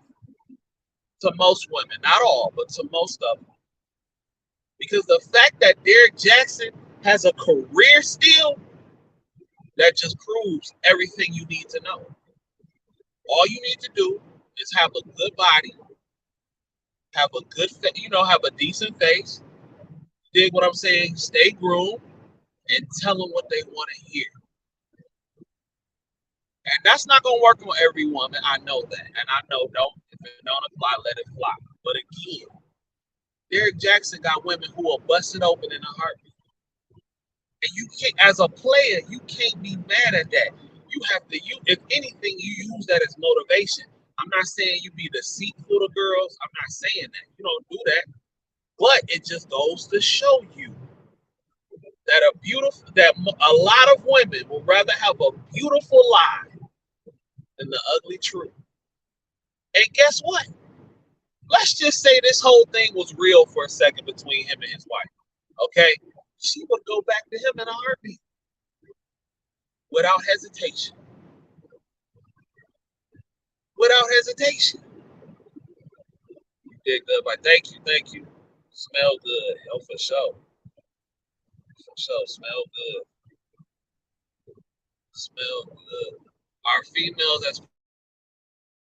to most women. Not all, but to most of them. Because the fact that Derrick Jackson has a career still, that just proves everything you need to know. All you need to do is have a good body, have a good, have a decent face. Dig what I'm saying? Stay groomed and tell them what they want to hear. And that's not gonna work on every woman. I know that, and I know if it don't apply, let it fly. But again, Derrick Jackson got women who will bust it open in a heartbeat. And you can't, as a player, you can't be mad at that. You have to, if anything, you use that as motivation. I'm not saying you be deceitful to girls. I'm not saying that. You don't do that. But it just goes to show you that a lot of women would rather have a beautiful lie than the ugly truth. And guess what? Let's just say this whole thing was real for a second between him and his wife. Okay? She would go back to him in a heartbeat without hesitation. Without hesitation. You did good, but thank you. Smell good. Oh, for sure. For sure. Smell good. Smell good. Are females as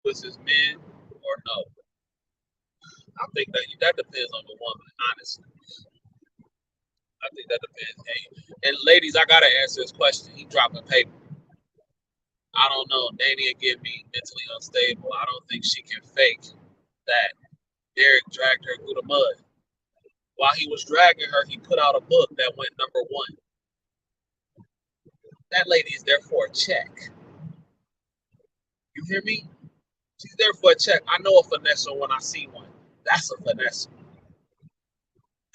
puss as men or no? I think that depends on the woman, honestly. I think that depends. Hey, and ladies, I gotta answer this question. He dropping paper. I don't know. Danny again me mentally unstable. I don't think she can fake that Derrick dragged her through the mud. While he was dragging her, he put out a book that went #1. That lady is there for a check. You hear me? She's there for a check. I know a finesse when I see one. That's a finesse.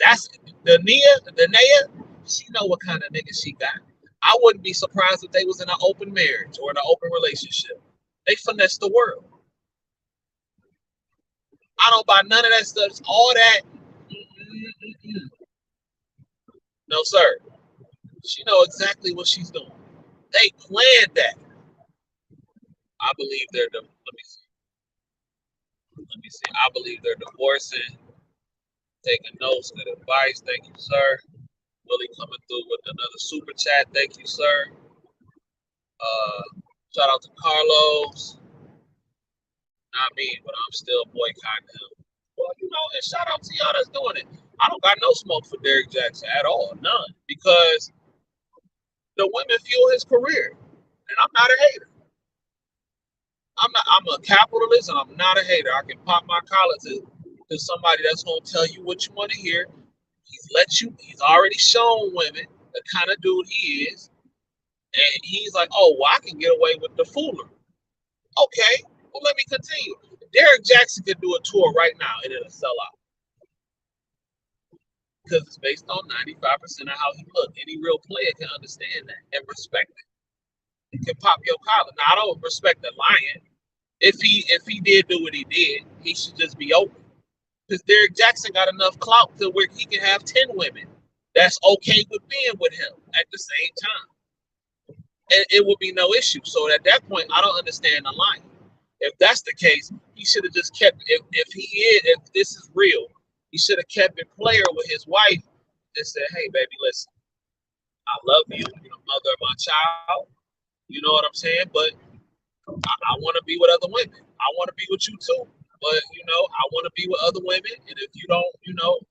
That's the Naya. She know what kind of nigga she got. I wouldn't be surprised if they was in an open marriage or in an open relationship. They finesse the world. I don't buy none of that stuff. It's all that. No, sir. She know exactly what she's doing. They planned that. I believe they're let me see. Let me see. I believe they're divorcing. Taking notes, good advice. Thank you, sir. Willie coming through with another super chat. Thank you, sir. Shout out to Carlos. Not me, but I'm still boycotting him. Well, and shout out to y'all that's doing it. I don't got no smoke for Derrick Jackson at all, none, because the women fuel his career, and I'm not a hater. I'm a capitalist, and I'm not a hater. I can pop my collar to somebody that's gonna tell you what you want to hear. He's already shown women the kind of dude he is, and he's like, oh, well, I can get away with the foolery. Okay, well, let me continue. Derrick Jackson could do a tour right now, and it'll sell out. Because it's based on 95% of how he looked. Any real player can understand that and respect it. It can pop your collar. Now, I don't respect the lion. If he did do what he did, he should just be open. Because Derrick Jackson got enough clout to where he can have 10 women that's okay with being with him at the same time. And it would be no issue. So at that point, I don't understand the lion. If that's the case, he should have just kept. If this is real, he should have kept it player with his wife and said, "Hey, baby, listen, I love you. You're the mother of my child. You know what I'm saying? But I want to be with other women. I want to be with you too. But I want to be with other women. And if you don't,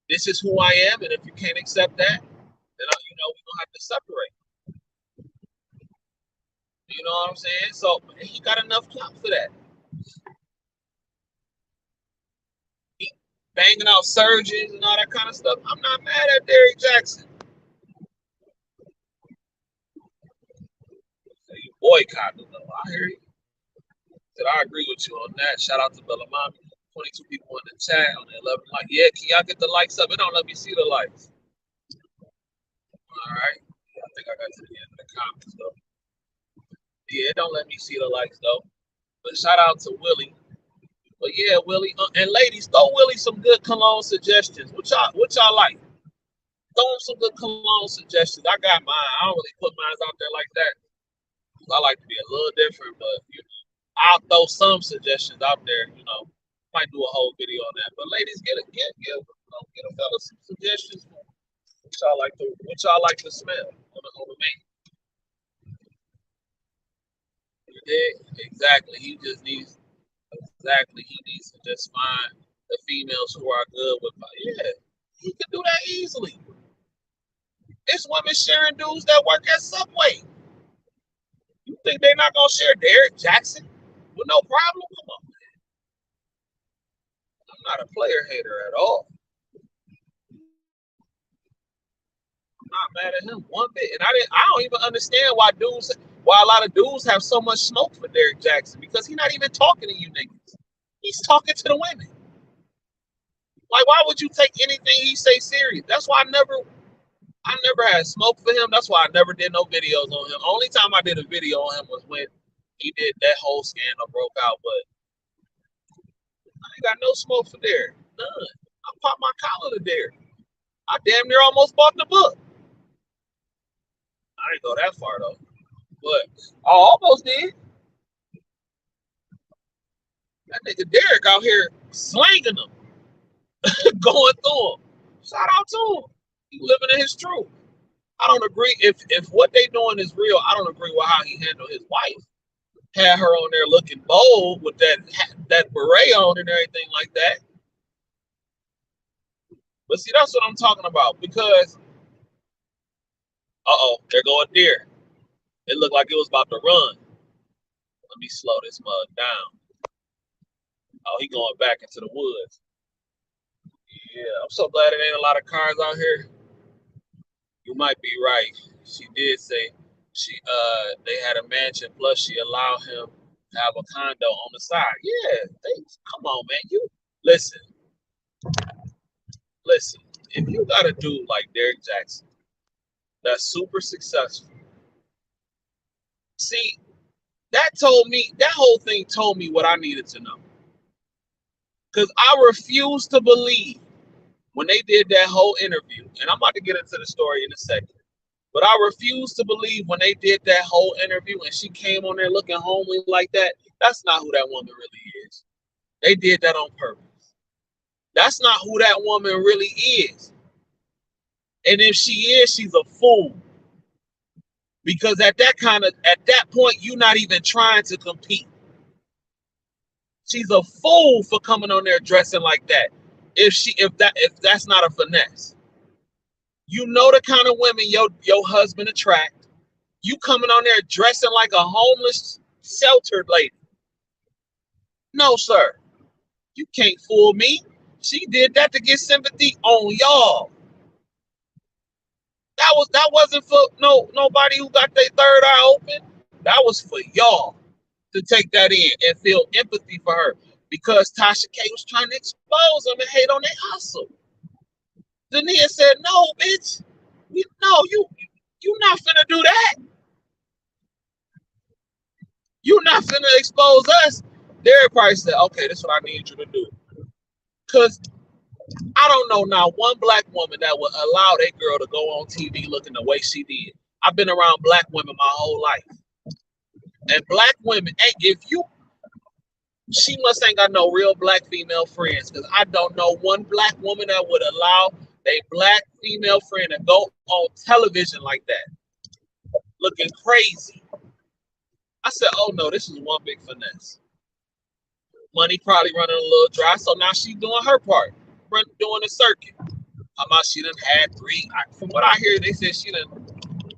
this is who I am. And if you can't accept that, then we're gonna have to separate. You know what I'm saying? So he got enough clout for that. He banging out surgeons and all that kind of stuff. I'm not mad at Derrick Jackson. So you boycotted though. I hear you. Said I agree with you on that. Shout out to Bellamami. 22 people in the chat on the 11 like. Yeah, can y'all get the likes up? It don't let me see the likes. All right. Yeah, I think I got to the end of the comments though. Yeah, it don't let me see the likes though. But shout out to Willie. But yeah, Willie, and ladies, throw Willie some good cologne suggestions. What y'all like? Throw him some good cologne suggestions. I got mine. I don't really put mine out there like that. I like to be a little different, but I'll throw some suggestions out there. Might do a whole video on that. But ladies, get a fella some suggestions. What y'all like to smell on the mate? You dig? Exactly. He needs to just find the females who are good with. Yeah, he can do that easily. It's women sharing dudes that work at Subway. You think they're not gonna share Derek Jackson with no problem? Come on, I'm not a player hater at all. I'm not mad at him one bit, and I don't even understand why a lot of dudes have so much smoke for Derek Jackson because he's not even talking to you niggas. He's talking to the women. Like, why would you take anything he say serious? That's why I never had smoke for him. That's why I never did no videos on him. Only time I did a video on him was when he did that whole scandal broke out. But I ain't got no smoke for Derek. None. I popped my collar to Derek. I damn near almost bought the book. I didn't go that far though. But I almost did. That nigga Derek out here slanging them, going through them. Shout out to him. He living in his truth. I don't agree if what they doing is real. I don't agree with how he handled his wife. Had her on there looking bold with that beret on and everything like that. But see, that's what I'm talking about because there go a deer. It looked like it was about to run. Let me slow this mug down. Oh, he going back into the woods. Yeah, I'm so glad it ain't a lot of cars out here. You might be right. She did say they had a mansion plus she allowed him to have a condo on the side. Yeah, come on, man. You listen. If you got a dude like Derek Jackson that's super successful, see, that whole thing told me what I needed to know. Because I refuse to believe when they did that whole interview, and I'm about to get into the story in a second, but I refuse to believe when they did that whole interview and she came on there looking homely like that, that's not who that woman really is. They did that on purpose. That's not who that woman really is. And if she is, she's a fool. Because at that point, you're not even trying to compete. She's a fool for coming on there dressing like that. If that's not a finesse. You know the kind of women your husband attract. You coming on there dressing like a homeless, sheltered lady. No, sir. You can't fool me. She did that to get sympathy on y'all. That wasn't for nobody who got their third eye open. That was for y'all to take that in and feel empathy for her because Tasha K was trying to expose them and hate on their hustle. Dania said, "No, bitch, you not finna do that. You not finna expose us." Derek probably said, "Okay, this is what I need you to do." Cause I don't know now one black woman that would allow that girl to go on TV looking the way she did. I've been around black women my whole life. And black women, she must ain't got no real black female friends because I don't know one black woman that would allow a black female friend to go on television like that, looking crazy. I said, oh no, this is one big finesse. Money probably running a little dry, so now she's doing her part, doing the circuit. How about she done had three? From what I hear, they said she done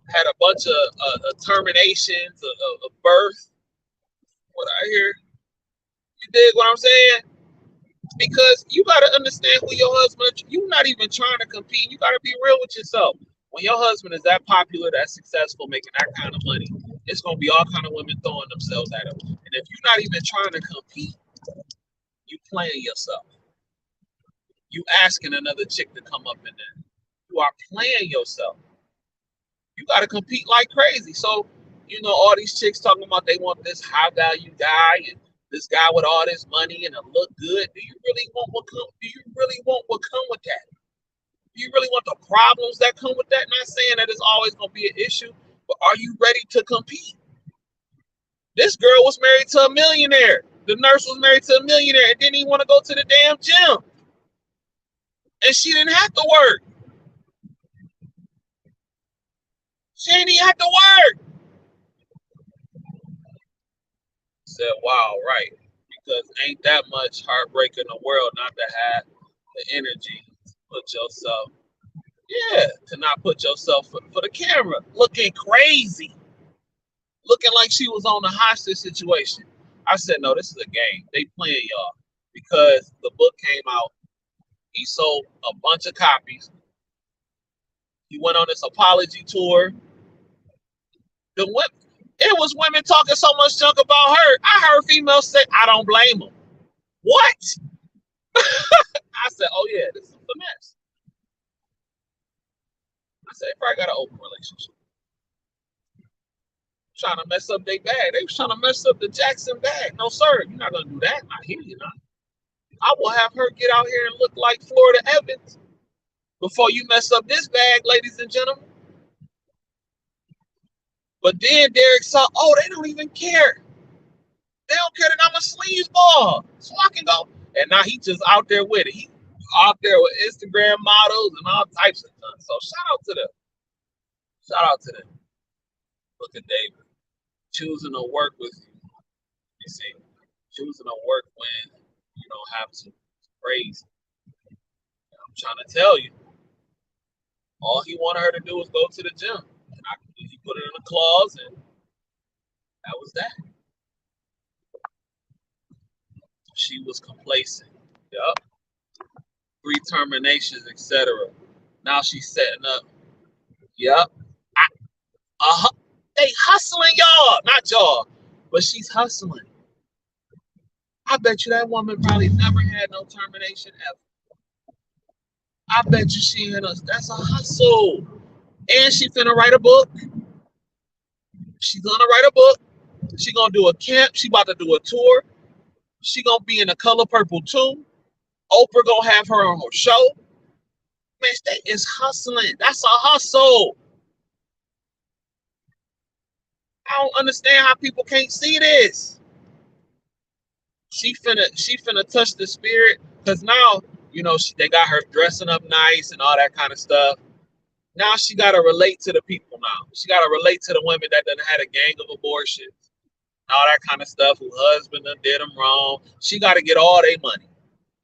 had a bunch of terminations, of birth. What I hear, you dig what I'm saying? Because you got to understand who your husband. You're not even trying to compete. You got to be real with yourself. When your husband is that popular, that successful, making that kind of money, it's gonna be all kind of women throwing themselves at him. And if you're not even trying to compete, you playing yourself. You asking another chick to come up in there. You are playing yourself. You got to compete like crazy. So You know, all these chicks talking about they want this high value guy and this guy with all this money and to look good. Do you really want what come with that? Do you really want the problems that come with that? Not saying that it's always gonna be an issue, but are you ready to compete? This girl was married to a millionaire. The nurse was married to a millionaire and didn't even want to go to the damn gym. And she didn't have to work. She didn't even have to work. Said, wow, right. Because ain't that much heartbreak in the world not to have the energy to put yourself, to not put yourself for the camera, looking crazy, looking like she was on a hostage situation. I said, no, this is a game. They playing y'all because the book came out. He sold a bunch of copies. He went on this apology tour. It was women talking so much junk about her. I heard females say, I don't blame them. What? I said, oh yeah, this is a mess. I said, they probably got an open relationship. Trying to mess up their bag. They was trying to mess up the Jackson bag. No, sir, you're not going to do that. I hear you not. I will have her get out here and look like Florida Evans before you mess up this bag, ladies and gentlemen. But then Derek saw, oh, they don't even care. They don't care that I'm a sleazeball. So I can go. And now he just out there with it. He out there with Instagram models and all types of stuff. So shout out to them. Shout out to them. Look at David. Choosing to work with you. You see, choosing to work when you don't have to. It's crazy. I'm trying to tell you. All he wanted her to do was go to the gym. And he put it in a clause, and that was that. She was complacent. Yup. 3 terminations, etc. Now she's setting up. Yup. They hustling y'all, not y'all, but she's hustling. I bet you that woman probably never had no termination ever. I bet you she had us. That's a hustle. And she finna write a book. She's gonna write a book. She gonna do a camp. She about to do a tour. She gonna be in The Color Purple too. Oprah gonna have her on her show. Man, they is hustling. That's a hustle. I don't understand how people can't see this. She finna touch the spirit because now, you know, they got her dressing up nice and all that kind of stuff. Now she got to relate to the people now. She got to relate to the women that done had a gang of abortions, all that kind of stuff, who husband done did them wrong. She got to get all their money.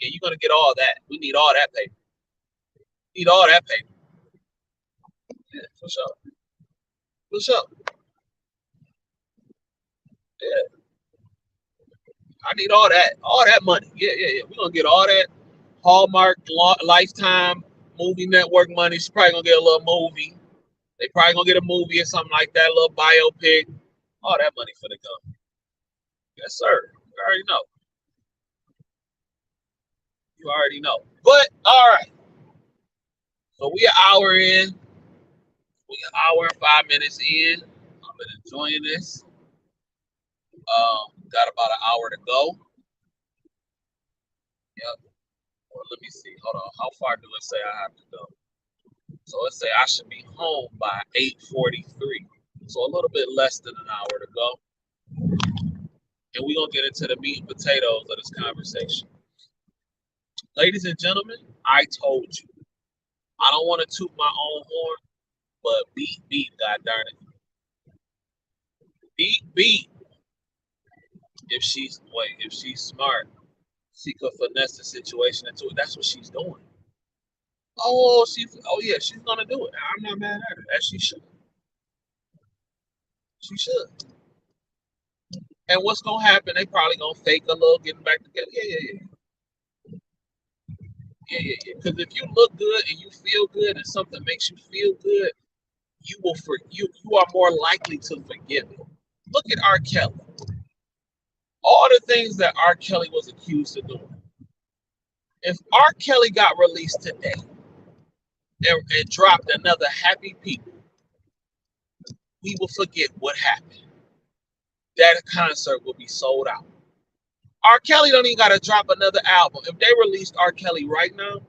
Yeah, you're going to get all that. We need all that paper. Need all that paper. Yeah, for sure. For sure. Yeah. I need all that money. Yeah. We're going to get all that Hallmark Lifetime movie network money. She's probably going to get a little movie. They probably going to get a movie or something like that, a little biopic. All that money for the company. Yes, sir. You already know. You already know. But, all right. So we an hour in. We an hour and 5 minutes in. I've been enjoying this. Got about an hour to go. Yep. Well, let me see. Hold on. How far do it say I have to go? So let's say I should be home by 8:43. So a little bit less than an hour to go. And we're going to get into the meat and potatoes of this conversation. Ladies and gentlemen, I told you. I don't want to toot my own horn, but beat, god darn it. Beat. If she's smart, she could finesse the situation into it. That's what she's doing. Yeah, she's gonna do it. I'm not mad at her. As she should. She should. And what's gonna happen? They probably gonna fake a little getting back together. Yeah. Because if you look good and you feel good and something makes you feel good, you are more likely to forgive it. Look at R. Kelly. All the things that R. Kelly was accused of doing. If R. Kelly got released today and dropped another Happy People, we will forget what happened. That concert will be sold out. R. Kelly don't even got to drop another album. If they released R. Kelly right now and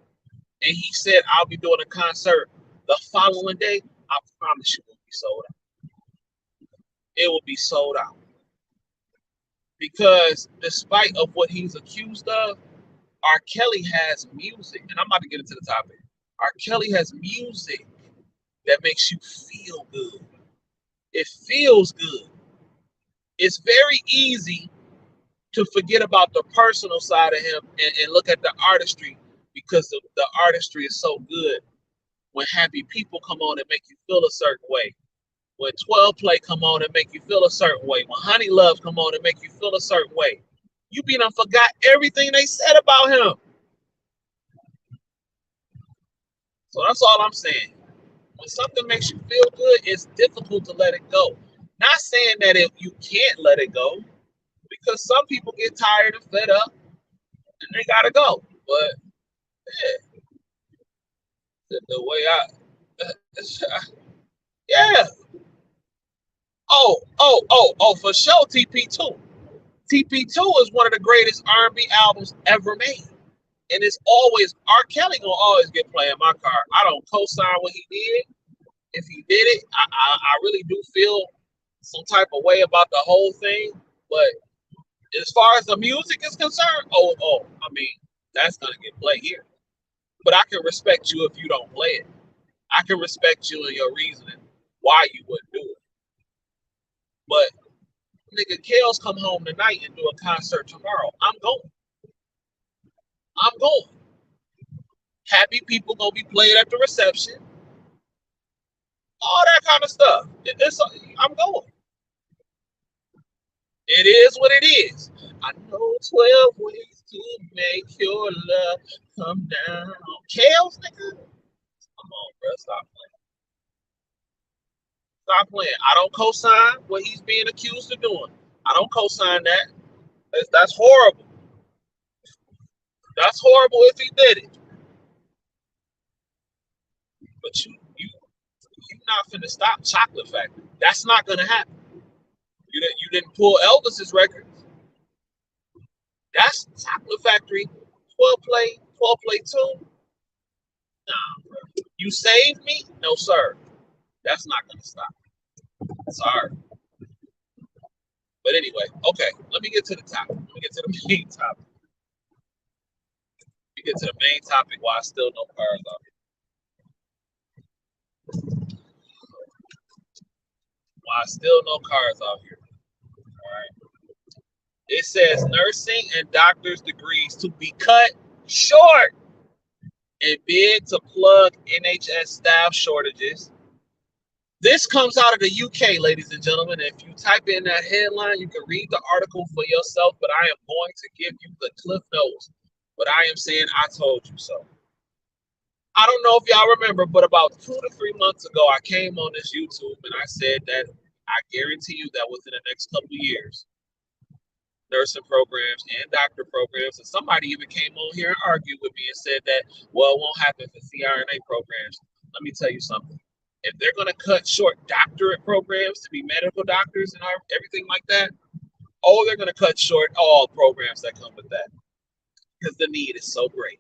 he said, I'll be doing a concert the following day, I promise you it will be sold out. It will be sold out. Because despite of what he's accused of, R. Kelly has music, and I'm about to get into the topic. R. Kelly has music that makes you feel good. It feels good. It's very easy to forget about the personal side of him and look at the artistry, because the artistry is so good. When happy people come on and make you feel a certain way, when 12 play come on and make you feel a certain way, when Honey Love come on and make you feel a certain way, you be done forgot everything they said about him. So that's all I'm saying. When something makes you feel good, it's difficult to let it go. Not saying that if you can't let it go, because some people get tired and fed up and they gotta go. But yeah, the way yeah. Oh, for sure, TP2. TP2 is one of the greatest R&B albums ever made. And it's always, R. Kelly gonna always get played in my car. I don't co-sign what he did. If he did it, I really do feel some type of way about the whole thing. But as far as the music is concerned, I mean, that's gonna get played here. But I can respect you if you don't play it. I can respect you and your reasoning why you wouldn't do it. But nigga, Kales come home tonight and do a concert tomorrow. I'm going. Happy people gonna be played at the reception. All that kind of stuff. I'm going. It is what it is. I know 12 ways to make your love come down. Kales, nigga? Come on, bro. Stop playing. Stop playing. I don't co-sign what he's being accused of doing. I don't co-sign that. That's horrible. That's horrible if he did it. But you not finna stop Chocolate Factory. That's not gonna happen. You didn't pull Elvis's records. That's Chocolate Factory. 12 play 2. Nah, bro. You saved me? No, sir. That's not gonna stop. Sorry. But anyway, okay. Let me get to the topic. Let me get to the main topic. Let me get to the main topic while I still know cars out here. While I still know cars out here. All right. It says nursing and doctor's degrees to be cut short in bid to plug NHS staff shortages. This comes out of the UK, ladies and gentlemen. If you type in that headline, you can read the article for yourself, but I am going to give you the cliff notes. But I am saying I told you so. I don't know if y'all remember, but about 2 to 3 months ago, I came on this YouTube and I said that I guarantee you that within the next couple of years, nursing programs and doctor programs, and somebody even came on here and argued with me and said that, well, it won't happen for CRNA programs. Let me tell you something. If they're going to cut short doctorate programs to be medical doctors and everything like that, they're going to cut short all programs that come with that, because the need is so great.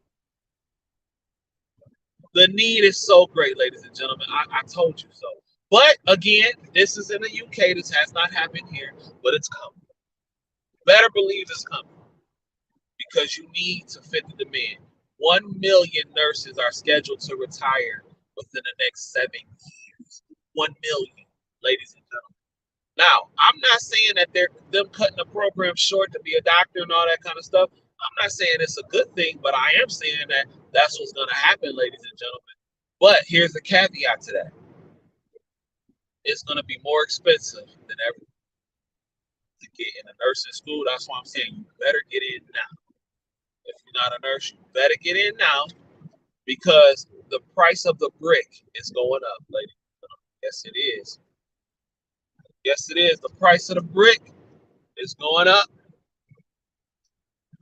The need is so great, ladies and gentlemen. I told you so. But again, this is in the UK. This has not happened here, but it's coming. Better believe it's coming, because you need to fit the demand. 1 million nurses are scheduled to retire within the next 7 years. 1 million, ladies and gentlemen. Now, I'm not saying that they're them cutting the program short to be a doctor and all that kind of stuff. I'm not saying it's a good thing, but I am saying that that's what's going to happen, ladies and gentlemen. But here's the caveat to that. It's going to be more expensive than ever to get in a nursing school. That's why I'm saying you better get in now. If you're not a nurse, you better get in now, because the price of the brick is going up, ladies and gentlemen. Yes, it is. Yes, it is. The price of the brick is going up.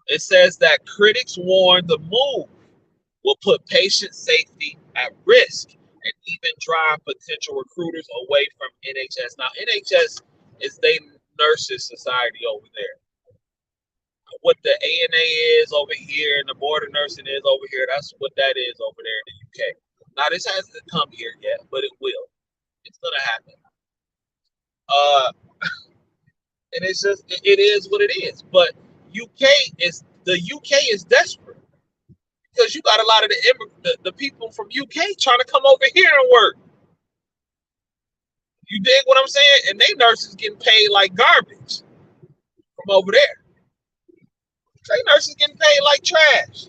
It says that critics warn the move will put patient safety at risk and even drive potential recruiters away from NHS. Now, NHS is they nurses society over there. What the ANA is over here and the board of nursing is over here, that's what that is over there in the UK. Now, this hasn't come here yet, but it will. It's gonna happen. And it's just it is what it is. But the UK is desperate because you got a lot of the people from UK trying to come over here and work. You dig what I'm saying? And they nurses getting paid like garbage from over there. They nurses getting paid like trash.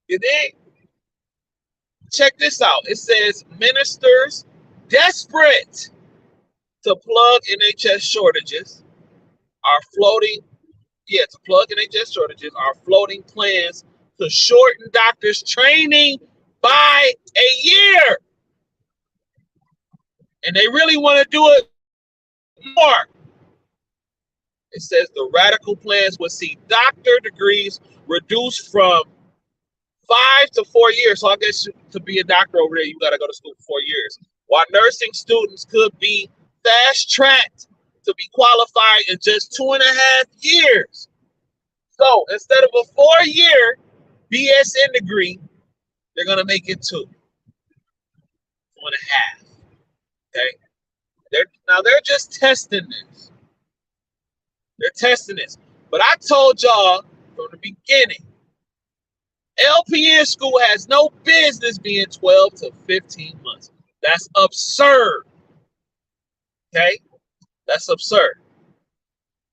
You dig? Check this out. It says ministers desperate to plug NHS shortages are floating. Yeah, to plug NHS shortages are floating plans to shorten doctors' training by a year. And they really want to do it more. It says the radical plans would see doctor degrees reduced from 5 to 4 years. So I guess to be a doctor over there, you got to go to school for 4 years. While nursing students could be fast-tracked to be qualified in just 2.5 years. So instead of a 4-year BSN degree, they're going to make it 2.5. Okay? They're just testing this. They're testing this. But I told y'all from the beginning, LPN school has no business being 12 to 15 months. That's absurd. Okay? That's absurd.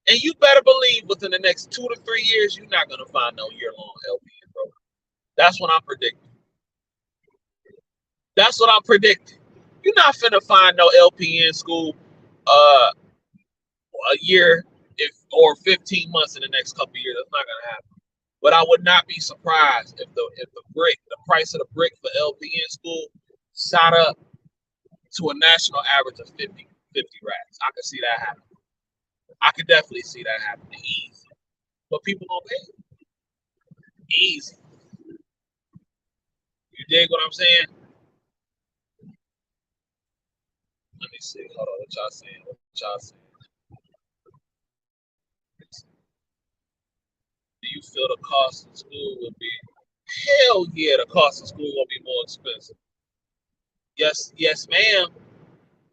And you better believe within the next 2 to 3 years, you're not going to find no year-long LPN program. That's what I'm predicting. That's what I'm predicting. You're not finna find no LPN school a year or 15 months in the next couple of years. That's not gonna happen. But I would not be surprised if the price of the brick for LPN school shot up to a national average of 50 racks. I could see that happen. I could definitely see that happening easy. But people gonna pay it. Easy. You dig what I'm saying? Let me see. Hold on. What y'all saying? Do you feel the cost of school will be? Hell yeah, the cost of school will be more expensive. Yes, ma'am.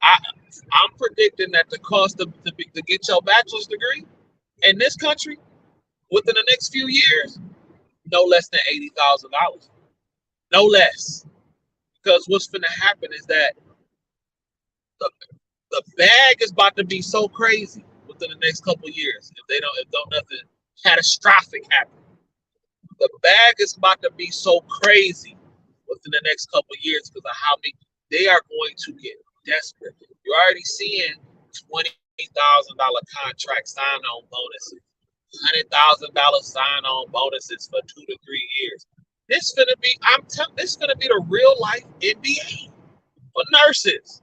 I'm predicting that the cost to get your bachelor's degree in this country within the next few years, no less than $80,000. No less. Because what's going to happen is that the bag is about to be so crazy within the next couple of years if don't nothing catastrophic happen. The bag is about to be so crazy within the next couple of years because of how many they are going to get desperate. You're already seeing $20,000 contract sign-on bonuses, $100,000 sign-on bonuses for 2 to 3 years. This gonna be the real life NBA for nurses.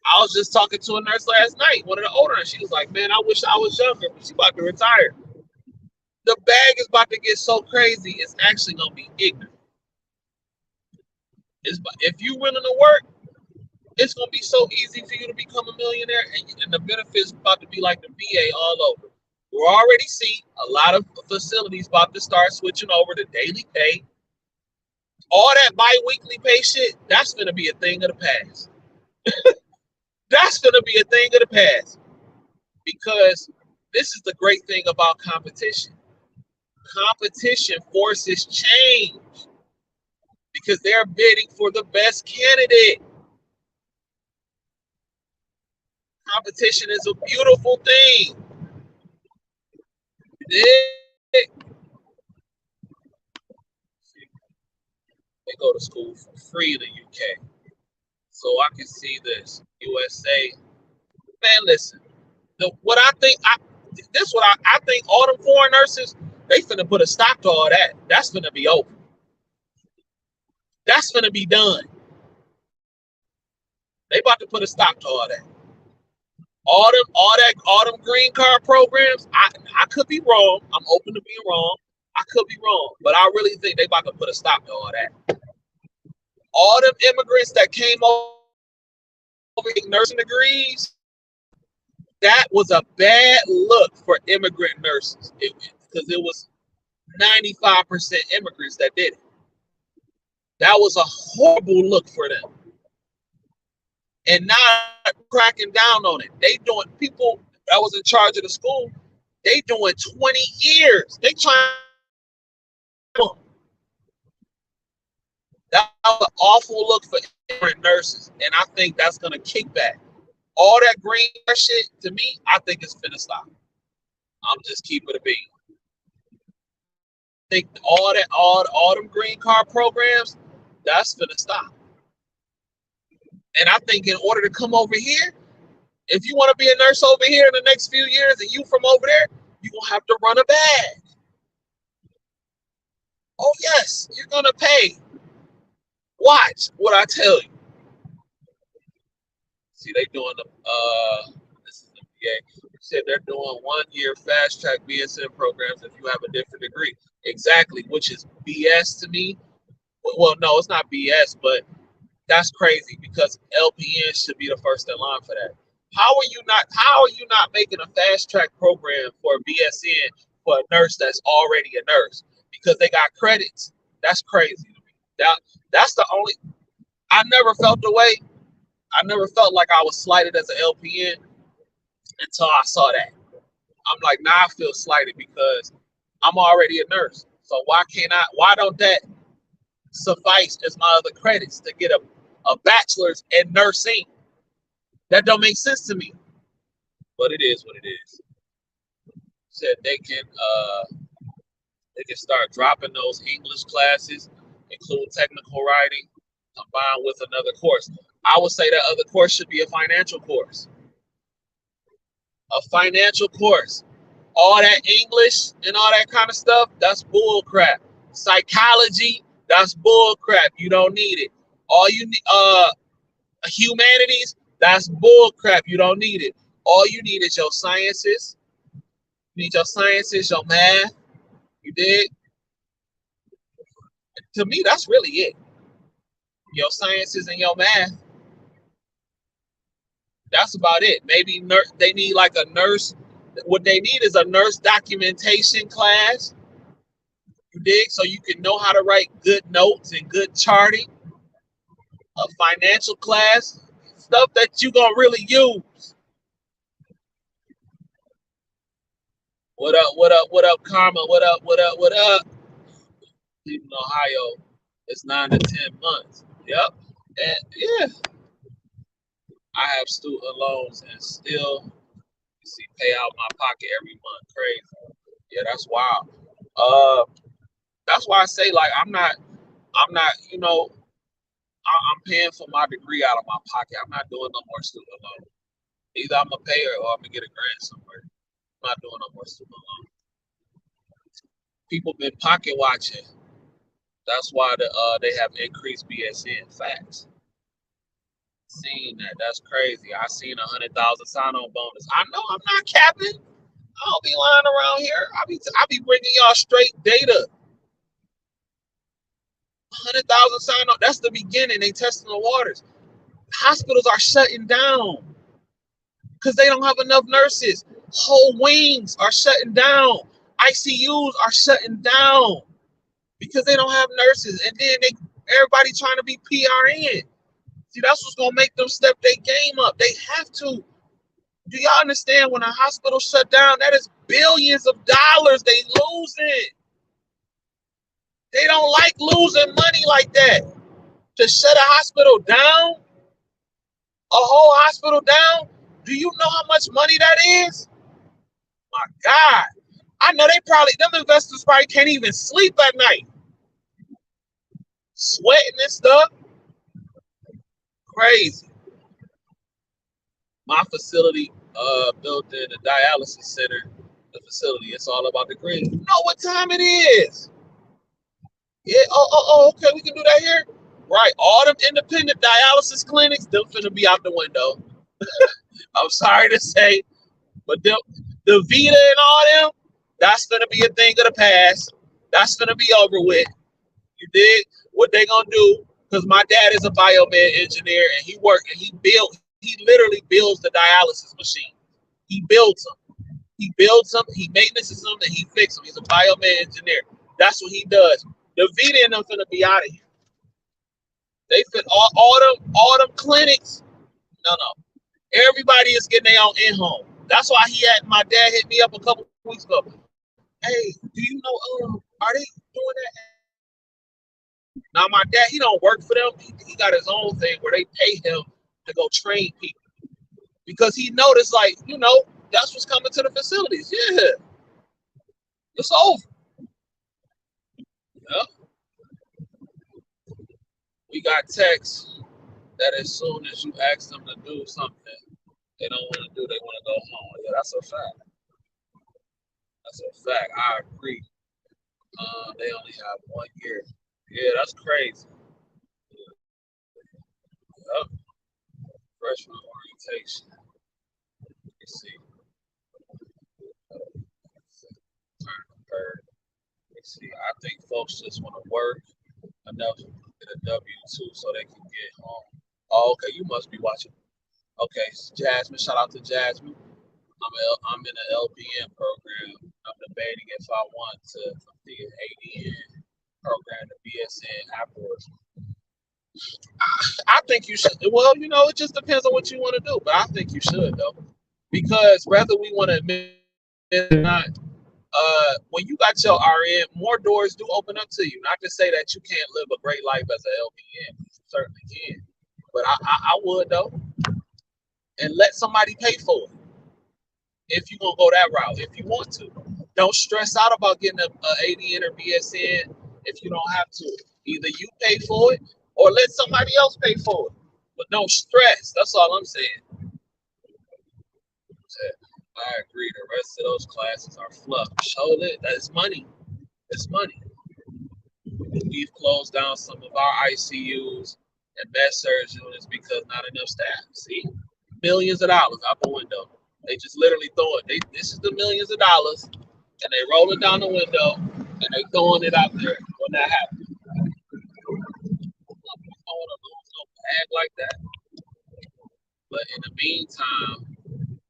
I was just talking to a nurse last night, one of the older ones. She was like, man, I wish I was younger, but she's about to retire. The bag is about to get so crazy, it's actually going to be ignorant. If you're willing to work, it's going to be so easy for you to become a millionaire, and the benefits about to be like the VA all over. We're already seeing a lot of facilities about to start switching over to daily pay. All that bi-weekly pay shit, that's going to be a thing of the past. That's going to be a thing of the past. Because this is the great thing about competition. Competition forces change. Because they're bidding for the best candidate. Competition is a beautiful thing. They go to school for free in the UK. So I can see this. USA. Man, listen. What I think all them foreign nurses, they finna put a stop to all that. That's finna be over. That's finna be done. They about to put a stop to all that. All them green card programs, I could be wrong. I'm open to being wrong. I I could be wrong, but I really think they about to put a stop to all that. All them immigrants that came over with nursing degrees, that was a bad look for immigrant nurses because it was 95% immigrants that did it. That was a horrible look for them. And now cracking down on it. They doing, people that was in charge of the school, they doing 20 years. They trying. That was an awful look for immigrant nurses. And I think that's going to kick back. All that green shit, to me, I think it's finna stop. I'm just keeping it a beat. I think all them green card programs, that's finna stop. And I think in order to come over here, if you want to be a nurse over here in the next few years and you from over there, you're going to have to run a bag. Oh, yes, you're going to pay. Watch what I tell you. See, they doing the, this is the VA. You said they're doing 1 year fast track BSN programs if you have a different degree. Exactly, which is BS to me. Well, no, it's not BS, but that's crazy because LPN should be the first in line for that. How are you not making a fast track program for a BSN for a nurse that's already a nurse because they got credits? That's crazy to me. That's the only, I never felt the way. I never felt like I was slighted as an LPN until I saw that. I'm like, now I feel slighted because I'm already a nurse. So why don't that suffice as my other credits to get a bachelor's in nursing? That don't make sense to me. But it is what it is. Said they can start dropping those English classes, include technical writing, combined with another course. I would say that other course should be a financial course. A financial course. All that English and all that kind of stuff, that's bull crap. Psychology, that's bull crap. You don't need it. All you need, humanities, that's bull crap. You don't need it. All you need is your sciences. You need your sciences, your math. You dig? To me, that's really it. Your sciences and your math. That's about it. Maybe they need like a nurse. What they need is a nurse documentation class. You dig? So you can know how to write good notes and good charting. A financial class. Stuff that you're going to really use. What up, what up, what up, Karma? What up, what up, what up? Even in Ohio, it's 9 to 10 months. Yep. And yeah. I have student loans and still pay out my pocket every month. Crazy. Yeah, that's wild. That's why I say like I'm not, you know, I'm paying for my degree out of my pocket. I'm not doing no more student loan. Either I'm gonna pay or I'm gonna get a grant somewhere. I'm not doing no more student loan. People been pocket watching. That's why they have increased BSN. Facts. Seen that. That's crazy. I seen 100,000 sign-on bonus. I know I'm not capping. I don't be lying around here. I be bringing y'all straight data. 100,000 sign-on. That's the beginning. They testing the waters. Hospitals are shutting down because they don't have enough nurses. Whole wings are shutting down. ICUs are shutting down because they don't have nurses. And then everybody trying to be PRN. See, that's what's gonna make them step their game up. They have to. Do y'all understand when a hospital shut down, that is billions of dollars they losing. They don't like losing money like that. To shut a hospital down, a whole hospital down, do you know how much money that is? My God. I know them investors probably can't even sleep at night. Sweating and stuff. Crazy. My facility built in a dialysis center. The facility, it's all about the green. You know what time it is? Yeah. Okay. We can do that here. Right. All them independent dialysis clinics, them finna be out the window. I'm sorry to say, but the Vita and all them, that's gonna be a thing of the past. That's gonna be over with. You did what they gonna do? Because my dad is a biomed engineer, and he literally builds the dialysis machine. He builds them. He builds them. He maintenances them, and he fixes them. He's a biomed engineer. That's what he does. The Vita and them finna be out of here. They fit all them clinics. No. Everybody is getting their own in-home. That's why my dad hit me up a couple weeks ago. Hey, do you know, are they doing that? Now, my dad, he don't work for them. He got his own thing where they pay him to go train people. Because he noticed, like, that's what's coming to the facilities. Yeah. It's over. Yeah. We got texts that as soon as you ask them to do something they don't want to do, they want to go home. Yeah, that's a fact. That's a fact. I agree. They only have 1 year. Yeah, that's crazy. Yep. Freshman orientation. Let's see. Turn the third. Let's see. I think folks just want to work enough to get a W-2 so they can get home. Oh, okay. You must be watching. Okay, Jasmine. Shout out to Jasmine. I'm in an LPN program. I'm debating if I want to the ADN program, the BSN afterwards. I think you should. Well, it just depends on what you want to do, but I think you should though, because whether we want to admit it or not, when you got your RN, more doors do open up to you. Not to say that you can't live a great life as an LPN, you certainly can, but I would though, and let somebody pay for it if you're gonna go that route. If you want to, don't stress out about getting a ADN or BSN if you don't have to. Either you pay for it or let somebody else pay for it. But don't stress. That's all I'm saying. I agree. The rest of those classes are fluff. Show that that's money. It's money. We've closed down some of our ICUs and med surg units because not enough staff. See, millions of dollars out the window. They just literally throw it. This is the millions of dollars, and they roll it down the window, and they throwing it out there when that happens. I don't want to lose no bag like that. But in the meantime,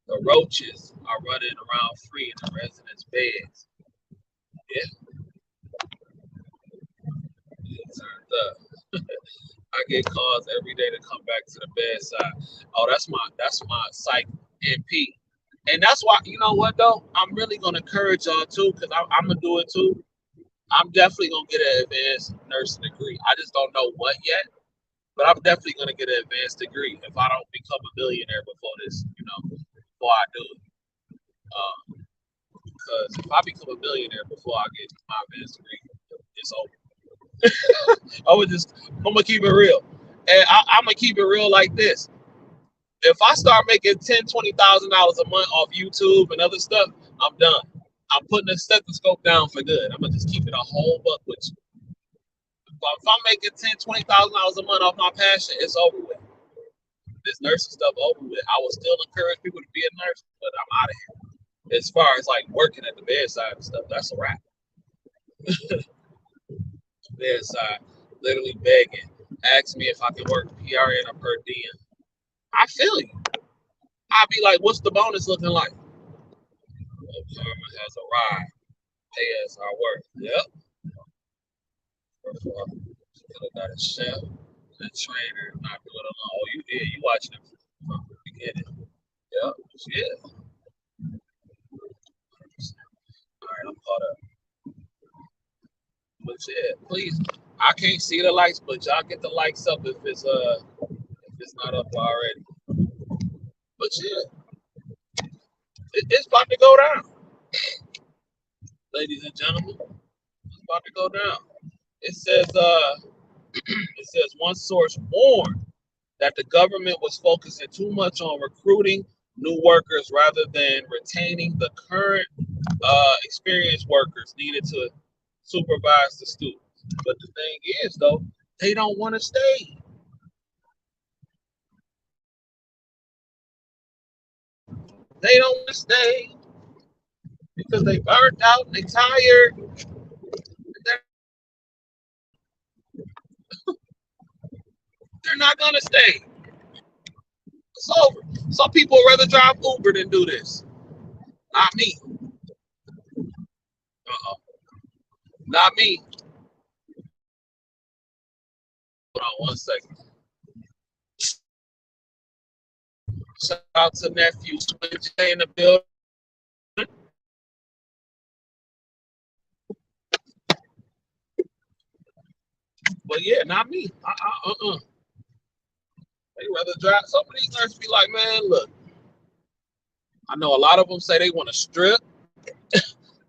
the roaches are running around free in the residents' beds. Yeah, it turned up. I get calls every day to come back to the bedside. Oh, that's my psych NP. And that's why, you know what though? I'm really gonna encourage y'all too, because I'm gonna do it too. I'm definitely gonna get an advanced nursing degree. I just don't know what yet, but I'm definitely gonna get an advanced degree if I don't become a millionaire before this, before I do it. Because if I become a millionaire before I get my advanced degree, it's over. I'm gonna keep it real, and I'm gonna keep it real like this. If I start making $10,000-$20,000 a month off YouTube and other stuff, I'm done. I'm putting the stethoscope down for good. I'm gonna just keep it a whole buck with you. But if I'm making $10,000-$20,000 a month off my passion, it's over with. This nursing stuff over with. I will still encourage people to be a nurse, but I'm out of here. As far as like working at the bedside and stuff, that's a wrap. Bedside, literally begging. Ask me if I can work PRN or per diem. I feel you. I'd be like, what's the bonus looking like? Karma has arrived. Pay us our worth. Yep. Could have got a chef and a trainer, not do it alone. Oh, you watching it from the beginning. Yep. Yeah. All right, I'm caught up. But yeah, please. I can't see the likes, but y'all get the likes up if it's not up already. But yeah, it's about to go down, ladies and gentlemen. It's about to go down. It says one source warned that the government was focusing too much on recruiting new workers rather than retaining the current experienced workers needed to supervise the students. But the thing is, though, they don't want to stay. They don't want to stay because they burnt out, they tired. They're not gonna stay. It's over. Some people would rather drive Uber than do this. Not me. Uh-oh. Not me. Hold on one second. Shout out to nephew Swin J in the building. But yeah, not me. They rather drive. Some of these nurses be like, man, look. I know a lot of them say they want to strip.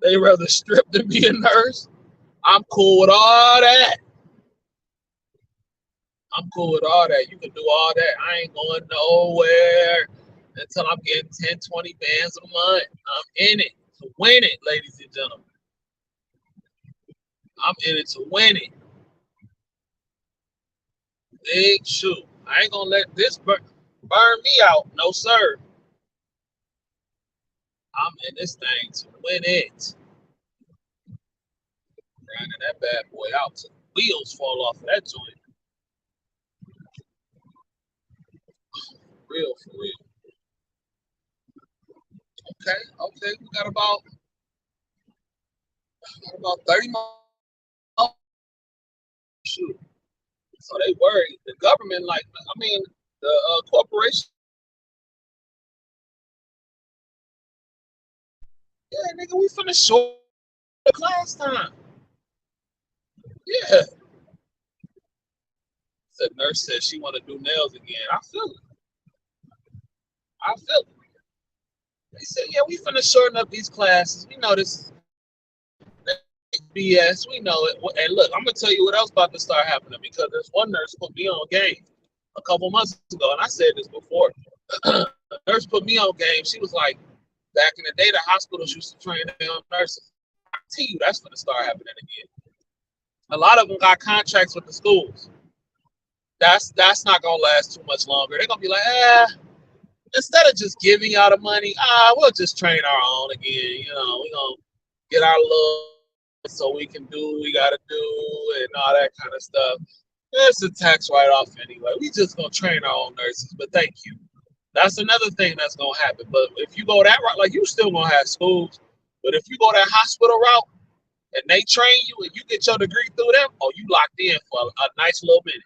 They rather strip than be a nurse. I'm cool with all that. I'm cool with all that. You can do all that. I ain't going nowhere until I'm getting 10, 20 bands a month. I'm in it to win it, ladies and gentlemen. I'm in it to win it. Big shoot. I ain't gonna let this burn me out. No, sir. I'm in this thing to win it. Grinding that bad boy out till the wheels fall off of that joint. Real for real. Okay. We got about 30 more. Shoot. So they worried. The government, like, I mean, the corporation. Yeah, nigga, we finna short the class time. Yeah. The nurse said she want to do nails again. I feel it. They said, yeah, we finna shorten up these classes. We know this BS. We know it. And look, I'm gonna tell you what else about to start happening because there's one nurse put me on game a couple months ago, and I said this before. A nurse put me on game. She was like, back in the day, the hospitals used to train their own nurses. I tell you, that's gonna start happening again. A lot of them got contracts with the schools. That's not gonna last too much longer. They're gonna be like, instead of just giving y'all the money, we'll just train our own again. You know, we're gonna get our little so we can do what we gotta do and all that kind of stuff. It's a tax write-off anyway. We just gonna train our own nurses, but thank you. That's another thing that's gonna happen. But if you go that route, like you still gonna have schools, but if you go that hospital route and they train you and you get your degree through them, you locked in for a nice little minute.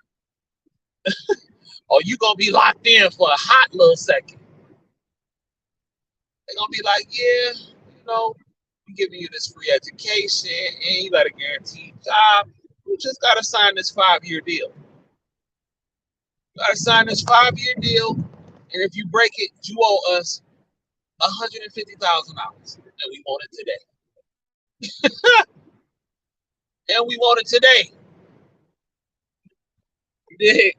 Or you gonna be locked in for a hot little second. They're gonna be like, yeah, we're giving you this free education and you got a guaranteed job. You just gotta sign this 5-year deal. You gotta sign this 5-year deal, and if you break it, you owe us $150,000, and we want it today. And we want it today. Yeah.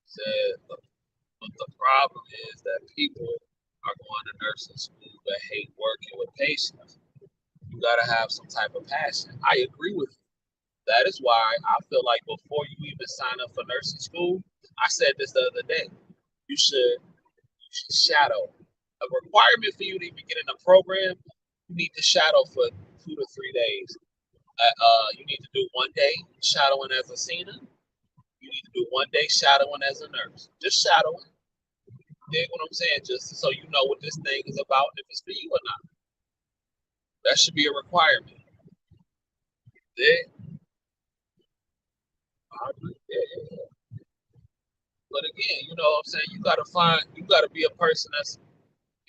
Said, but the problem is that people are going to nursing school but hate working with patients. You gotta have some type of passion. I agree with you. That is why I feel like before you even sign up for nursing school, I said this the other day, you should shadow. A requirement for you to even get in a program, you need to shadow for 2 to 3 days. You need to do 1 day shadowing as a CNA. You need to do 1 day shadowing as a nurse. Just shadowing. Dig what I'm saying? Just so you know what this thing is about and if it's for you or not. That should be a requirement. Dig? Yeah. But again, you know what I'm saying? You gotta be a person that's,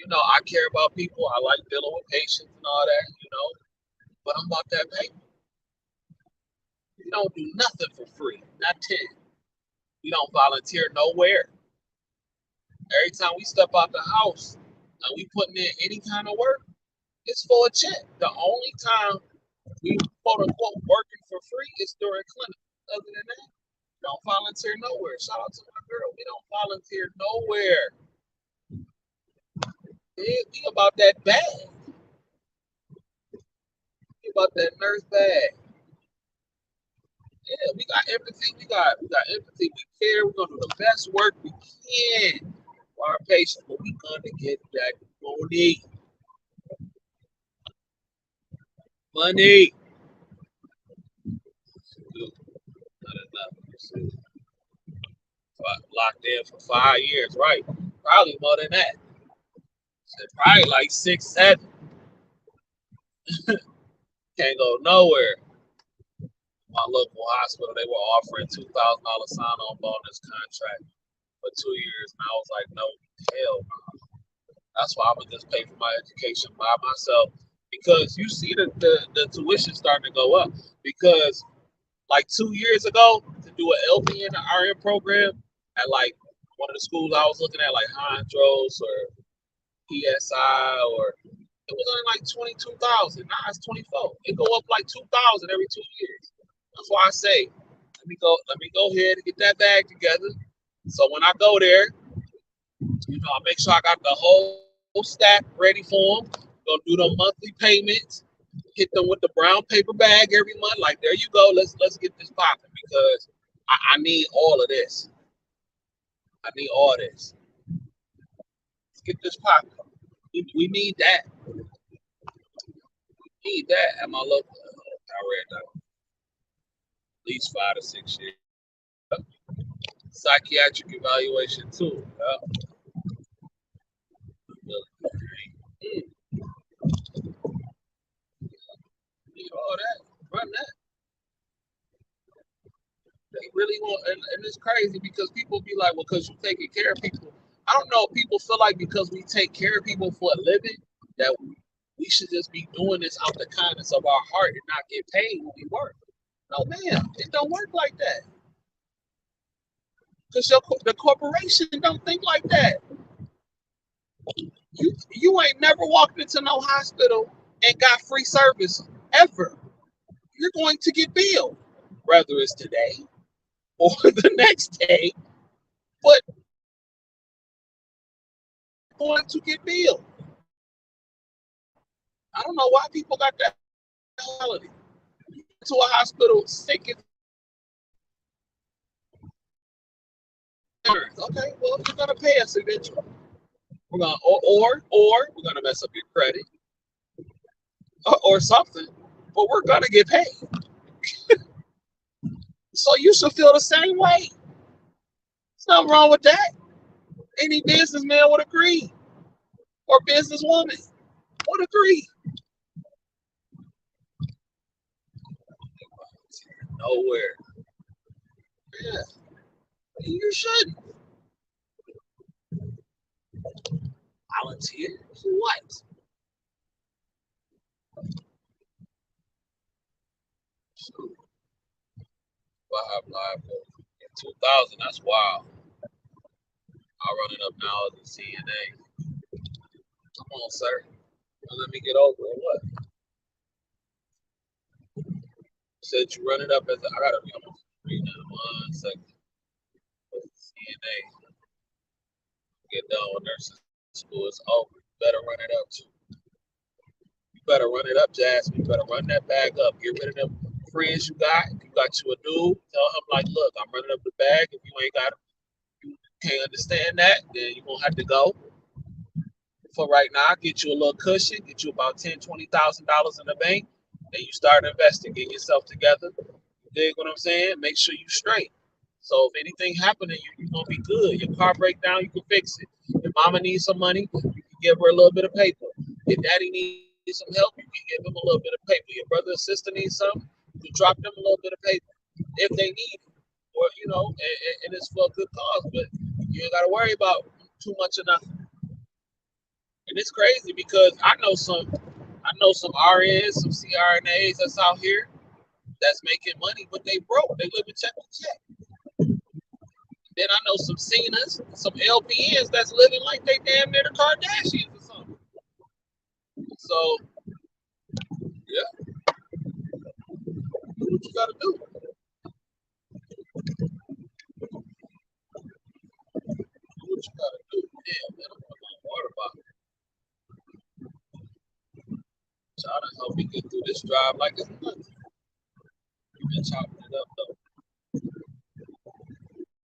I care about people. I like dealing with patients and all that, but I'm about that paper. We don't do nothing for free. Not 10. We don't volunteer nowhere. Every time we step out the house and we putting in any kind of work, it's for a check. The only time we quote unquote working for free is during clinic. Other than that, we don't volunteer nowhere. Shout out to my girl. We don't volunteer nowhere. We about that bag. We about that nurse bag. Yeah, we got empathy. We got empathy. We care. We're gonna do the best work we can for our patients, but we're gonna get that money. Money. Locked in for 5 years, right? Probably more than that. Probably like 6, 7. Can't go nowhere. My local hospital, they were offering $2,000 sign-on bonus contract for 2 years, and I was like, no, hell no. That's why I'm gonna just pay for my education by myself, because you see the tuition starting to go up. Because like 2 years ago, to do an LPN and RN program at like one of the schools I was looking at, like Hondros or PSI, or it was only like 22,000. Now it's 24. It go up like 2,000 every 2 years. That's why I say, let me go ahead and get that bag together. So when I go there, I make sure I got the whole stack ready for them. Gonna do the monthly payments. Hit them with the brown paper bag every month. Like, there you go. Let's get this popping, because I need all of this. I need all this. Let's get this popping. We need that. We need that at my local. I read that. At least 5 to 6 years. Psychiatric evaluation too. Need all that. Run that. They really want, and it's crazy because people be like, well, because you're taking care of people. I don't know. People feel like because we take care of people for a living, that we should just be doing this out the kindness of our heart and not get paid when we work. No, man, it don't work like that. Because the corporation don't think like that. You ain't never walked into no hospital and got free service ever. You're going to get billed, whether it's today or the next day, but going to get billed. I don't know why people got that mentality. To a hospital sick. Okay, well, you're gonna pay us eventually. We're gonna or we're gonna mess up your credit or something, but we're gonna get paid. So you should feel the same way. There's nothing wrong with that. Any businessman would agree, or businesswoman would agree. Nowhere. Yeah, you shouldn't volunteer for what? Shoot. I have live in 2000. That's wild. I'll run it up now as a CNA. Come on, sir. Let me get over it. What? Said you run it up as I gotta be almost free now. 1 second. CNA. Get done with nursing school. It's over. You better run it up too. You better run it up, Jasmine. You better run that bag up. Get rid of them friends you got. If you got you a dude, tell him like, look, I'm running up the bag. If you ain't got it, you can't understand that, then you're gonna have to go. For right now, get you a little cushion, get you about $10,000, $20,000 in the bank, then you start investing, get yourself together. You dig what I'm saying? Make sure you straight. So if anything happened to you, you're gonna be good. Your car break down, you can fix it. If mama needs some money, you can give her a little bit of paper. If daddy needs some help, you can give him a little bit of paper. Your brother or sister needs something, you can drop them a little bit of paper if they need it. Or and it's for a good cause, but you ain't gotta worry about too much of nothing. And it's crazy because I know some RNs, some CRNAs that's out here that's making money, but they broke. They live in check to check. Then I know some Cenas, some LPNs that's living like they damn near the Kardashians or something. So yeah, do what you gotta do. Do what you gotta do. Yeah, man, I'm putting my water bottle. Trying to help me get through this drive like it's nothing. We've been chopping it up though.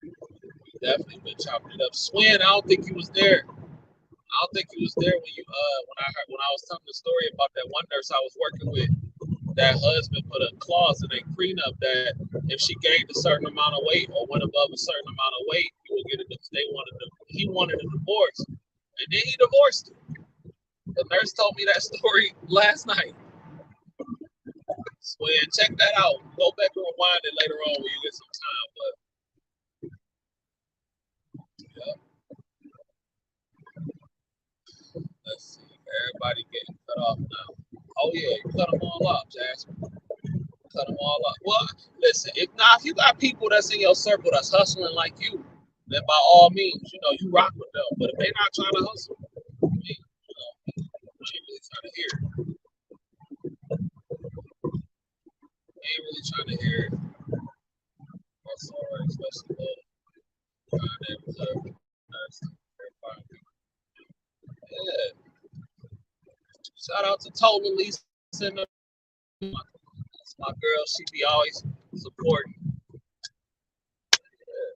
We've definitely been chopping it up. Swin, I don't think he was there. I don't think he was there when you when I was telling the story about that one nurse I was working with. that husband put a clause in a prenup that if she gained a certain amount of weight or went above a certain amount of weight, he would get a. He wanted a divorce, and then he divorced her. The nurse told me that story last night. So yeah, check that out. Go back and rewind it later on when you get some time. But yeah, let's see. Everybody getting cut off now. Oh yeah, you cut them all off, Jasmine. Cut them all off. Well, listen, if you got people that's in your circle that's hustling like you, then by all means, you rock with them. But if they're not trying to hustle, I mean, I ain't really trying to hear it. I ain't really trying to hear it. That's all right, especially neighborhood. Yeah. Shout out to Tola Lisa. That's my girl. She be always supporting. Yeah.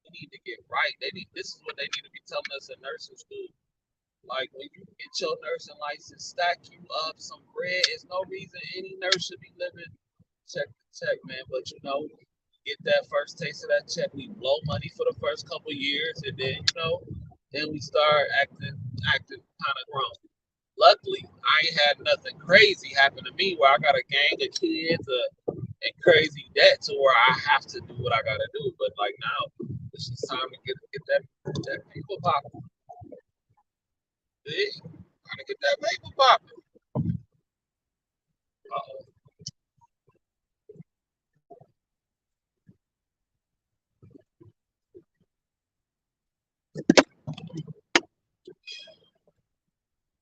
We need to get right. This is what they need to be telling us in nursing school. Like when you get your nursing license, stack you up some bread. There's no reason any nurse should be living check to check, man. But get that first taste of that check. We blow money for the first couple years, and then we start acting kind of grown. Luckily, I ain't had nothing crazy happen to me where I got a gang of kids and crazy debt to where I have to do what I gotta do. But like now, it's just time to get that paper popping. Yeah, gotta get that paper popping. Uh-oh.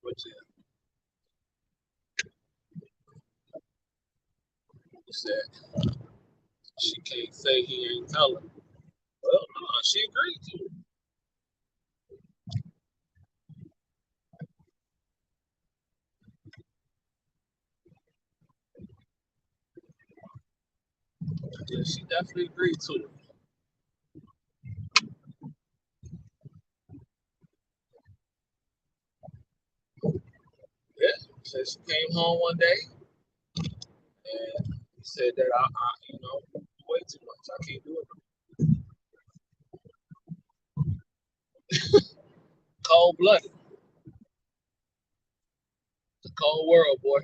What's it? He said she can't say he ain't tell her. Well, no, she agreed to it. Yeah, she definitely agreed to it. Yeah, said she came home one day and said that way too much. I can't do it. Cold blooded. It's a cold world, boy.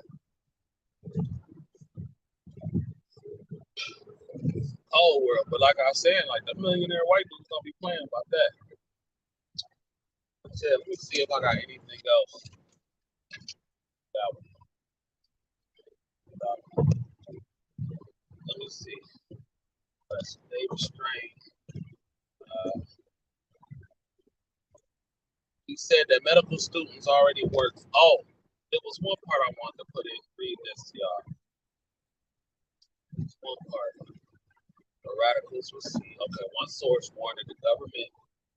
Cold world. But like I was saying, like the millionaire white dude's gonna be playing about that. I said, let me see if I got anything else. That Let me see. That's David Strange. Uh, he said that medical students already work. Oh, there was one part I wanted to put in. Read this to y'all. It's one part. The radicals will see. Okay, one source warned the government.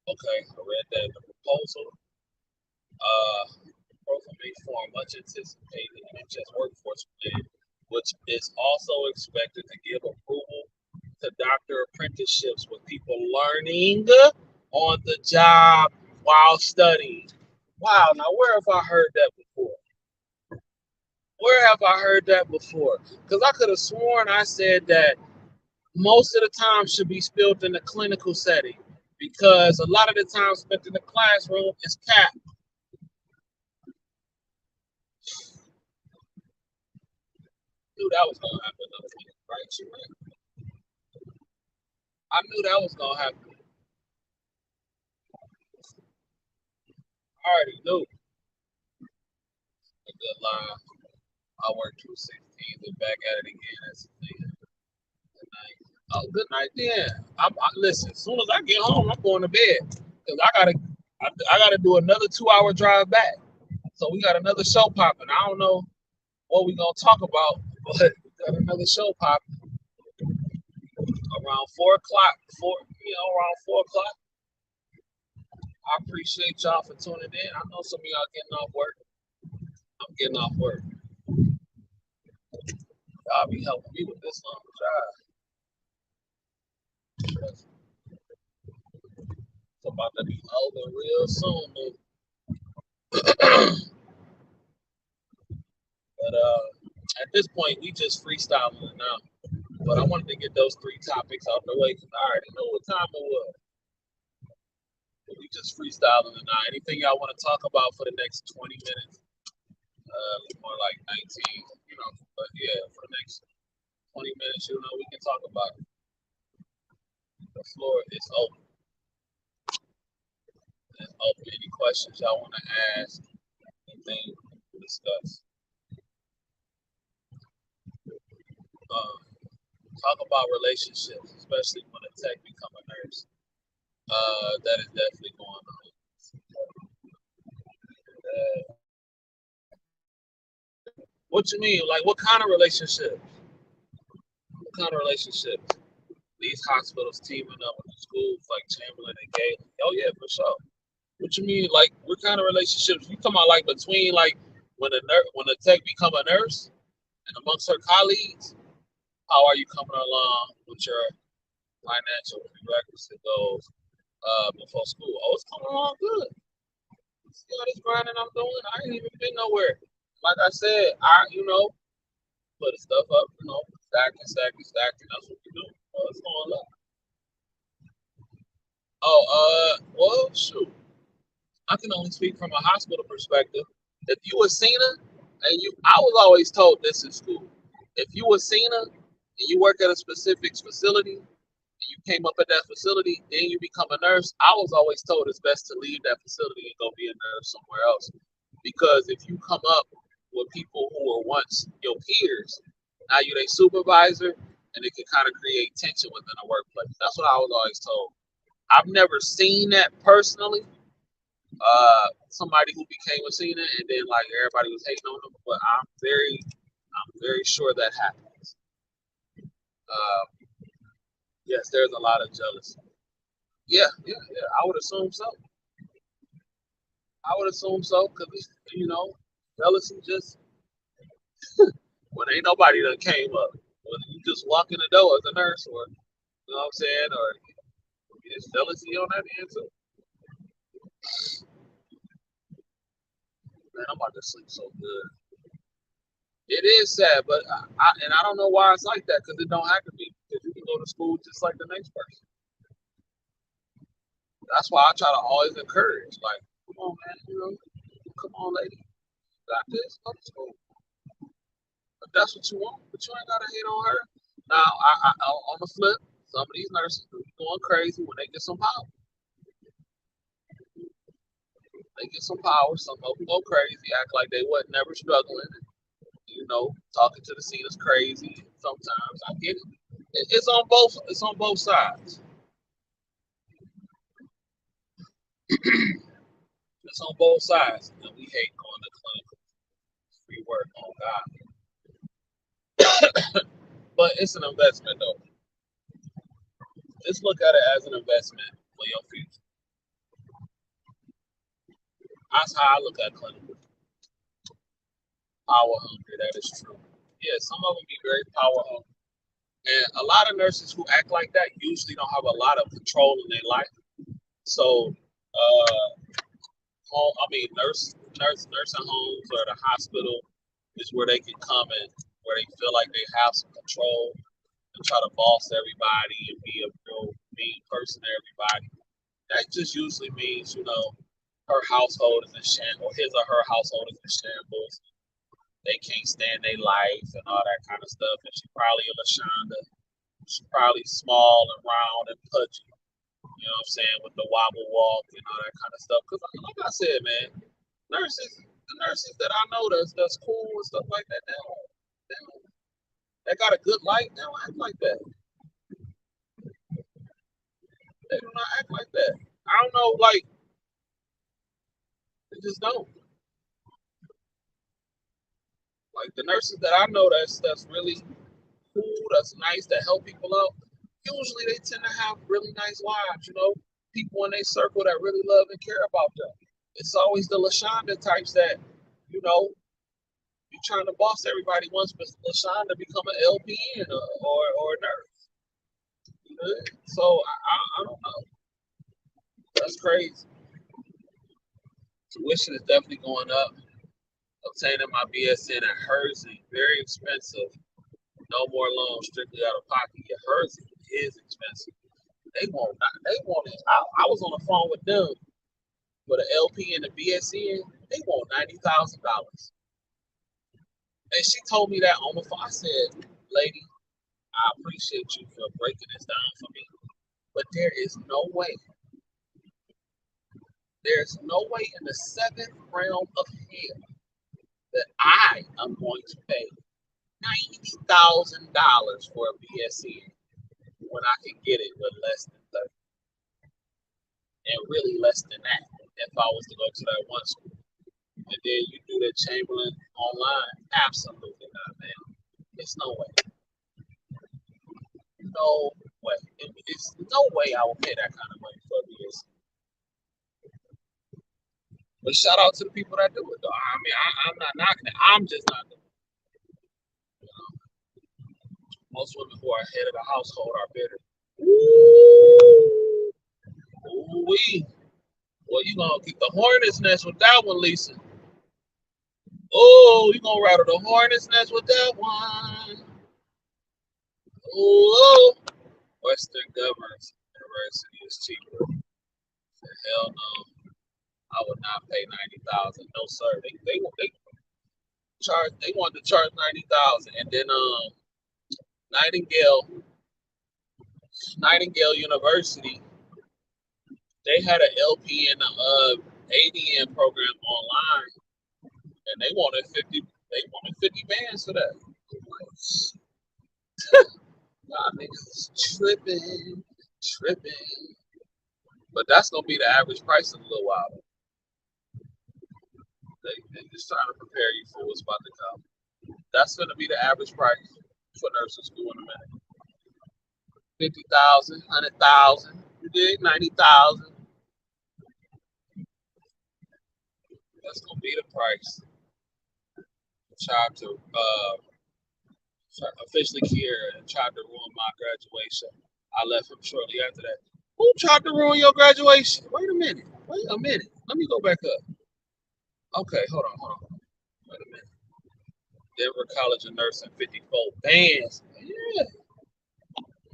Okay, I read that. The proposal. Proposal may form much anticipated NHS workforce plan, which is also expected to give approval to doctor apprenticeships with people learning on the job while studying. Wow, now where have I heard that before? Where have I heard that before? Because I could have sworn I said that most of the time should be spent in the clinical setting because a lot of the time spent in the classroom is capped. Knew that was gonna happen, right? I knew that was gonna happen. I already knew. A good line. I work 216 and back at it again. That's the thing. Good night. Oh, good night then. Listen. As soon as I get home, I'm going to bed because I gotta do another 2 hour drive back. So we got another show popping. I don't know what we gonna talk about, but we got another show popping around 4 o'clock. Around 4 o'clock. I appreciate y'all for tuning in. I know some of y'all getting off work. I'm getting off work. Y'all be helping me with this long drive. It's about to be over real soon, man. But at this point, we just freestyling it now. But I wanted to get those 3 topics out the way because I already know what time it was. But we just freestyling it now. Anything y'all want to talk about for the next 20 minutes? More like 19, But yeah, for the next 20 minutes, we can talk about it. The floor is open. It's open. Any questions y'all want to ask? Anything to discuss? Talk about relationships, especially when a tech become a nurse. That is definitely going on. What you mean? Like, what kind of relationship? What kind of relationship? These hospitals teaming up with the schools like Chamberlain and Galen. Oh yeah, for sure. What you mean? Like, what kind of relationships? You talking about like between like when a tech become a nurse and amongst her colleagues? How are you coming along with your financial prerequisite goals before school? Oh, it's coming along good. See all this grinding I'm doing? I ain't even been nowhere. Like I said, put the stuff up, stacking. That's what we do. It's going up. Oh, well, shoot. I can only speak from a hospital perspective. If you a Cena, I was always told this in school. If you a Cena and you work at a specific facility, and you came up at that facility, then you become a nurse. I was always told it's best to leave that facility and go be a nurse somewhere else, because if you come up with people who were once your peers, now you're their supervisor, and it can kind of create tension within a workplace. That's what I was always told. I've never seen that personally. Somebody who became a Cena and then like everybody was hating on them, but I'm very sure that happens. Yes, there's a lot of jealousy. Yeah. I would assume so. Because jealousy just when ain't nobody that came up. When you just walk in the door as a nurse, or you know what I'm saying, or there's jealousy on that end too. Man, I'm about to sleep so good. It is sad, but I don't know why it's like that, because it don't have to be. Because you can go to school just like the next person. That's why I try to always encourage, like, come on, man, come on, lady, you got this, go to school. If that's what you want, but you ain't gotta hate on her. Now, on the flip, some of these nurses be going crazy when they get some power. They get some power. Some of them go crazy, act like they wasn't never struggling. Talking to the scene is crazy. Sometimes I get it. It's on both. It's on both sides. It's on both sides, and we hate going to clinical free work. Oh God! But it's an investment, though. Just look at it as an investment for your future. That's how I look at clinical. Power hungry, that is true. Yeah, some of them be very power hungry. And a lot of nurses who act like that usually don't have a lot of control in their life. So, nursing homes or the hospital is where they can come and where they feel like they have some control and try to boss everybody and be a real mean person to everybody. That just usually means, her household is in shambles, or his or her household is in shambles. They can't stand their life and all that kind of stuff. And she's probably a LaShonda. She's probably small and round and pudgy. You know what I'm saying? With the wobble walk and all that kind of stuff. Because like I said, man, the nurses that I know that's cool and stuff like that, they got a good life, they don't act like that. They do not act like that. I don't know, like, they just don't. Like the nurses that I know that's really cool, that's nice, that help people out, usually they tend to have really nice lives, people in their circle that really love and care about them. It's always the LaShonda types that, you're trying to boss everybody once, but LaShonda become an LPN or a nurse. So I don't know. That's crazy. Tuition is definitely going up. obtaining my BSN at Hersey, very expensive. No more loans, strictly out of pocket. Yeah, Hersey is expensive. They want it. I was on the phone with them for the LP and the BSN. They want $90,000. And she told me that on the phone. I said, lady, I appreciate you for breaking this down for me. But there's no way in the seventh realm of hell that I am going to pay $90,000 for a BSN when I can get it with less than 30, and really less than that if I was to go to that one school. And then you do that Chamberlain online. Absolutely not, man. It's no way. No way. It's no way I will pay that kind of money for a BSN. But shout out to the people that do it, though. I mean, I'm not knocking it. I'm just not doing it. You know? Most women who are head of the household are bitter. Ooh-wee. Well, you gonna get the hornet's nest with that one, Lisa. Oh, you gonna rattle the hornet's nest with that one. Oh, Western Governors University is cheaper. Hell no. I would not pay $90,000. No sir. They wanted to charge $90,000, and then Nightingale University, they had an LP and a ADN program online, and they wanted 50 bands for that. God, niggas tripping. But that's gonna be the average price in a little while. They just trying to prepare you for what's about to come. That's gonna be the average price for nursing school in a minute. 50,000, 100,000, you did 90,000. That's gonna be the price. Tried to officially here and tried to ruin my graduation. I left him shortly after that. Who tried to ruin your graduation? Wait a minute. Let me go back up. Okay, hold on. Wait a minute. Denver College of Nursing, 54 bands. Yeah.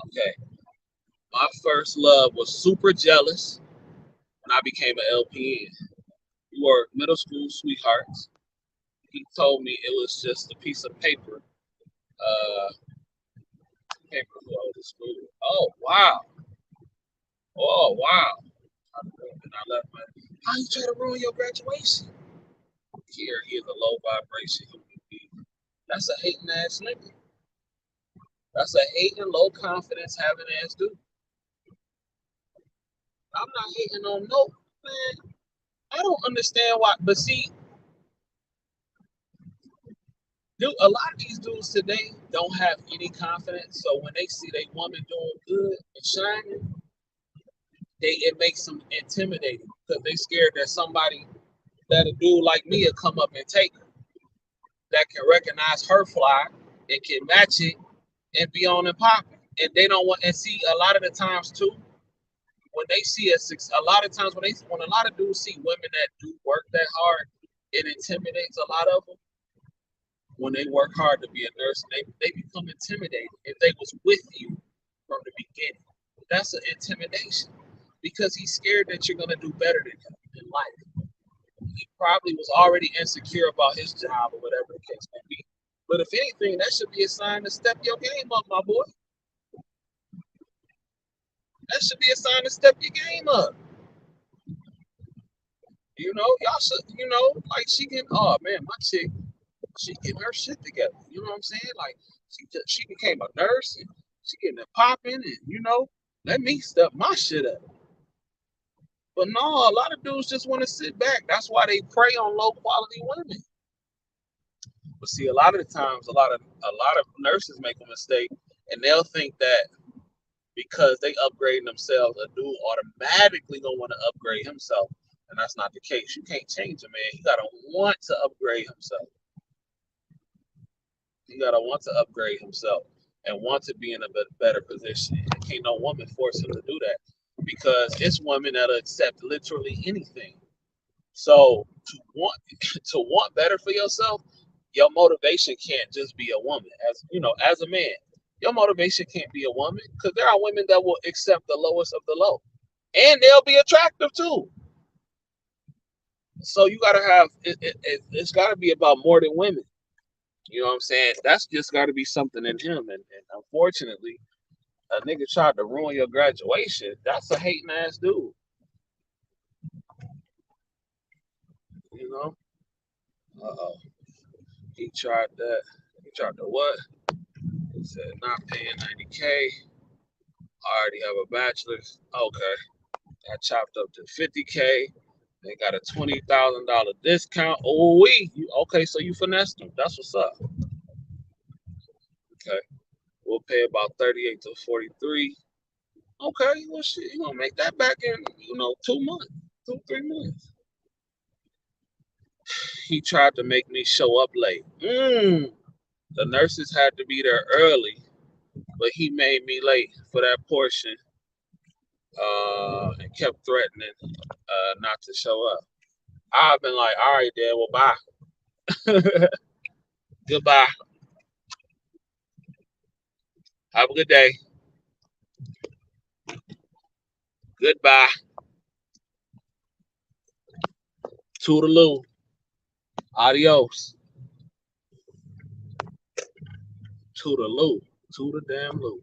Okay. My first love was super jealous when I became an LPN. We were middle school sweethearts. He told me it was just a piece of paper. Paper who I was in school. Oh wow. And I left my. How you try to ruin your graduation? Here, he is a low vibration human being. That's a hating ass nigga. That's a hating, low confidence having ass dude. I'm not hating on no man. I don't understand why, but see, dude, a lot of these dudes today don't have any confidence. So when they see their woman doing good and shining, it makes them intimidating because they scared that somebody, that a dude like me will come up and take her, that can recognize her fly and can match it and be on and popping. And they don't want, and see, a lot of the times too, when they see a lot of times when a lot of dudes see women that do work that hard, it intimidates a lot of them. When they work hard to be a nurse, they become intimidated if they was with you from the beginning. That's an intimidation because he's scared that you're gonna do better than him in life. He probably was already insecure about his job or whatever the case may be. But if anything, that should be a sign to step your game up, my boy. That should be a sign to step your game up. You know, y'all should, like she can, oh man, my chick, she getting her shit together. You know what I'm saying? Like she became a nurse and she getting it popping and let me step my shit up. But no, a lot of dudes just want to sit back. That's why they prey on low quality women. But see, a lot of the times, a lot of nurses make a mistake, and they'll think that because they upgrade themselves, a dude automatically gonna want to upgrade himself, and that's not the case. You can't change a man. He gotta want to upgrade himself. He gotta want to upgrade himself and want to be in a better position. And can't no woman force him to do that because it's women that'll accept literally anything. So to want better for yourself, your motivation can't just be a woman. As you know, as a man, your motivation can't be a woman, because there are women that will accept the lowest of the low, and they'll be attractive too. So you gotta have it's gotta be about more than women. You know what I'm saying? That's just gotta be something in him. And unfortunately, a nigga tried to ruin your graduation. That's a hating ass dude. You know? Uh-oh. He tried that. He tried to what? He said not paying 90K. I already have a bachelor's. Okay. I chopped up to 50K. They got a $20,000 discount. Oh, okay, so you finessed them. That's what's up. Okay. We'll pay about 38 to 43. Okay, well shit, you gonna make that back in 2 months, 3 months. He tried to make me show up late. The nurses had to be there early, but he made me late for that portion, and kept threatening not to show up. I've been like, all right, Dad, well, bye. Goodbye. Have a good day. Goodbye. Toodaloo. Adios. Toodaloo. Toodle damn loo.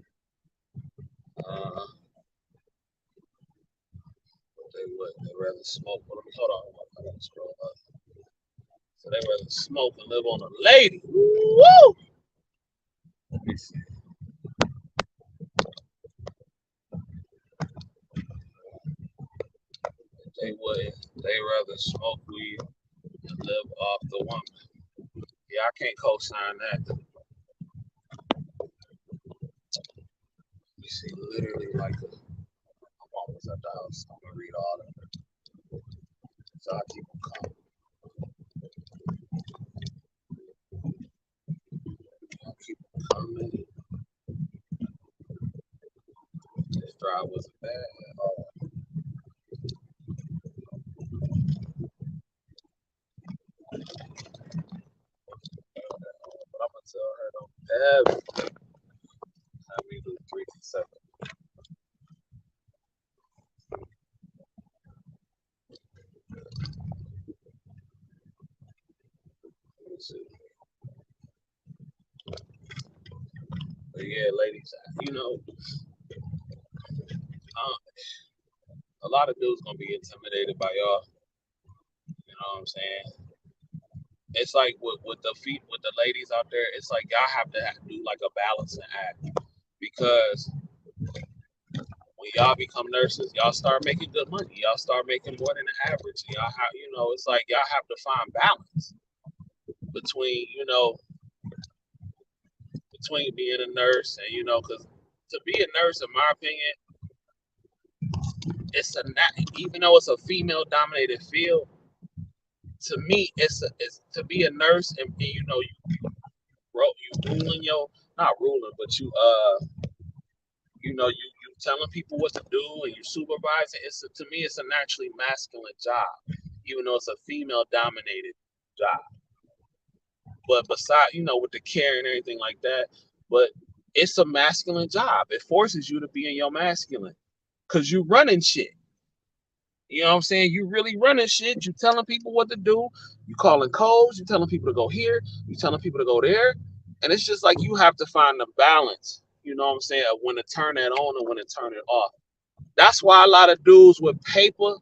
They rather smoke. Well, let me hold on. I gotta scroll up. So they rather smoke and live on a lady. Woo! Let me see. They wouldn't. They rather smoke weed and live off the woman. Yeah, I can't co-sign that. You see, literally like I'm almost at the house. I'm gonna read all of it. So I keep them coming. I keep them coming. This drive wasn't bad at all. But I'm gonna tell her don't ever have me do 3 to 7. Let me see. But yeah, ladies, a lot of dudes gonna be intimidated by y'all. You know what I'm saying? It's like with the ladies out there, it's like y'all have to do like a balancing act, because when y'all become nurses, y'all start making good money. Y'all start making more than the average. Y'all have, it's like y'all have to find balance between, between being a nurse and, because to be a nurse, in my opinion, even though it's a female dominated field, to me, it's to be a nurse and you ruling not ruling, but you telling people what to do and you supervising. To me, it's a naturally masculine job, even though it's a female dominated job. But besides, with the care and everything like that, but it's a masculine job. It forces you to be in your masculine, because you running shit. You know what I'm saying? You really running shit. You telling people what to do. You calling codes. You telling people to go here. You telling people to go there. And it's just like you have to find the balance. You know what I'm saying? Of when to turn that on and when to turn it off. That's why a lot of dudes with paper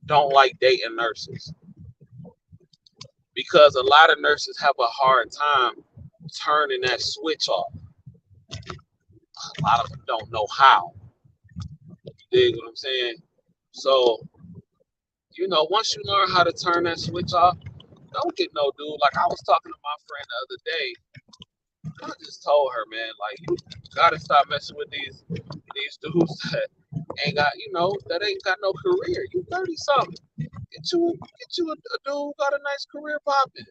don't like dating nurses, because a lot of nurses have a hard time turning that switch off. A lot of them don't know how. You dig what I'm saying? So, once you learn how to turn that switch off, don't get no dude. Like I was talking to my friend the other day. I just told her, man, like you gotta stop messing with these dudes that ain't got, that ain't got no career. You 30 something. Get you a dude who got a nice career popping.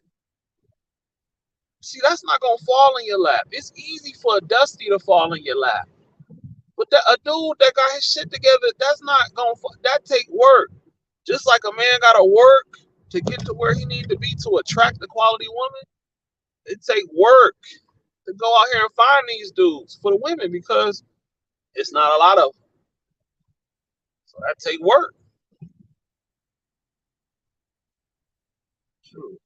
See, that's not gonna fall in your lap. It's easy for a Dusty to fall in your lap. But a dude that got his shit together, that's not gonna. That take work. Just like a man gotta work to get to where he needs to be to attract the quality woman, it take work to go out here and find these dudes for the women because it's not a lot of them. So that take work. True.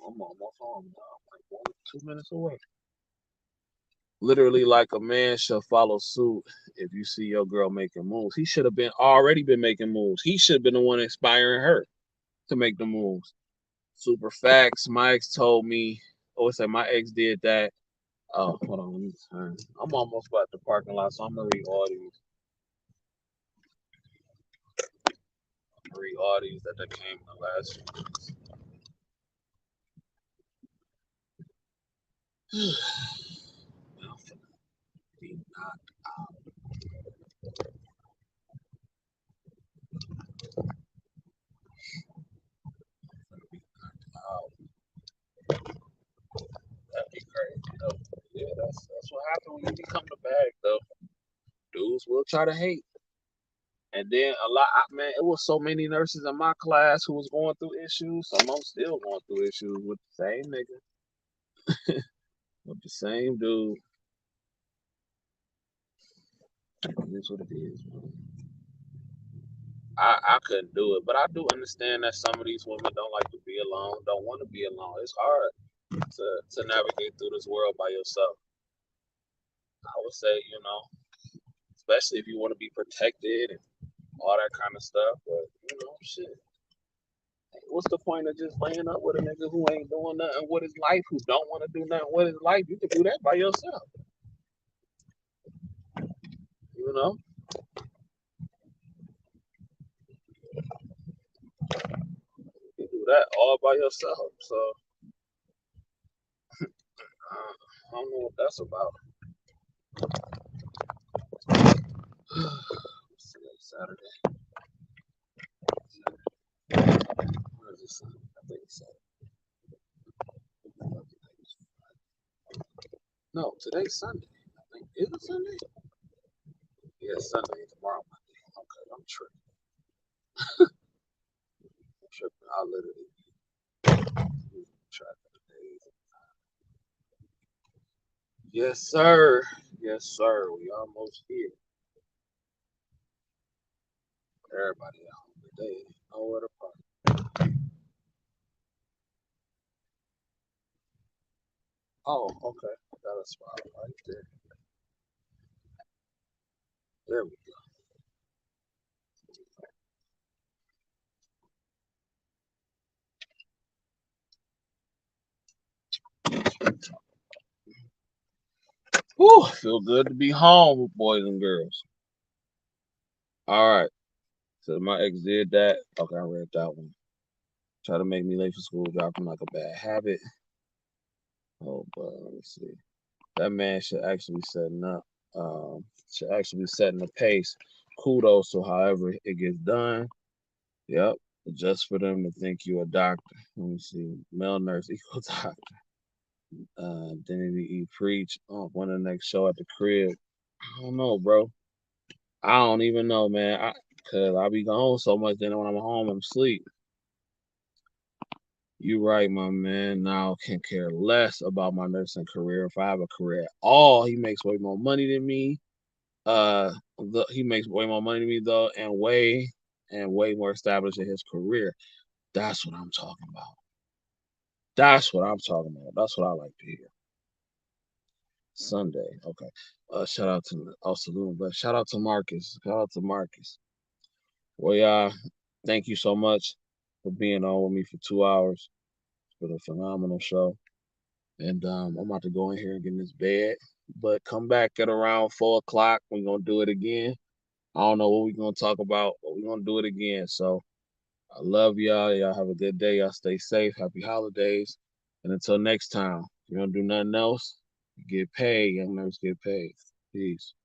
I'm almost home now. I'm like 2 minutes away. Literally, like a man shall follow suit if you see your girl making moves. He should have been already been making moves. He should have been the one inspiring her to make the moves. Super facts. My ex told me. Oh, say my ex did that. Oh, hold on, let me turn. I'm almost about the parking lot, so I'm gonna read all these. Read all these that came in the last few weeks. Be knocked out. Be knocked out. That'd be crazy though. Yeah, that's what happens when you become the bag though. Dudes will try to hate. And then a lot, man, it was so many nurses in my class who was going through issues. Some of them still going through issues with the same nigga, with the same dude. It is what it is, man. I couldn't do it, but I do understand that some of these women don't like to be alone, don't want to be alone. It's hard to navigate through this world by yourself. I would say, especially if you want to be protected and all that kind of stuff. But shit. What's the point of just laying up with a nigga who ain't doing nothing with his life, who don't want to do nothing with his life? You can do that by yourself. You know? You can do that all by yourself. So I don't know what that's about. Saturday. Where is this? I think it's Saturday. No, today's Sunday. I think is it Sunday? Yeah, Sunday tomorrow. Okay, I'm tripping. I'm tripping. I literally lose track of the days. Yes, sir. Yes, sir. We almost here. Everybody at home today. Nowhere to park. Oh, okay. Got a spot right there. There we go. Whew, feel good to be home, boys and girls. All right. So my ex did that. Okay, I read that one. Try to make me late for school, dropping like a bad habit. Oh, but let me see. That man should actually setting up. Should actually be setting the pace. Kudos to however it gets done. Yep. Just for them to think you a doctor. Let me see. Male nurse equal doctor. Then he preach on one of the next show at the crib. I don't know, bro. I don't even know, man. Cause I be gone so much. Then when I'm home, I'm asleep. You right, my man. Now can care less about my nursing career. If I have a career at all, he makes way more money than me. He makes way more money than me though, and way more established in his career. That's what I'm talking about. That's what I'm talking about. That's what I like to hear. Sunday, okay. Shout out to Saloon, but shout out to Marcus. Shout out to Marcus. Well, yeah, thank you so much for being on with me for 2 hours. It's been a phenomenal show. And I'm about to go in here and get in this bed. But come back at around 4 o'clock. We're gonna do it again. I don't know what we're gonna talk about, but we're gonna do it again. So I love y'all. Y'all have a good day. Y'all stay safe. Happy holidays. And until next time, if you don't do nothing else, get paid. Young nerds get paid. Peace.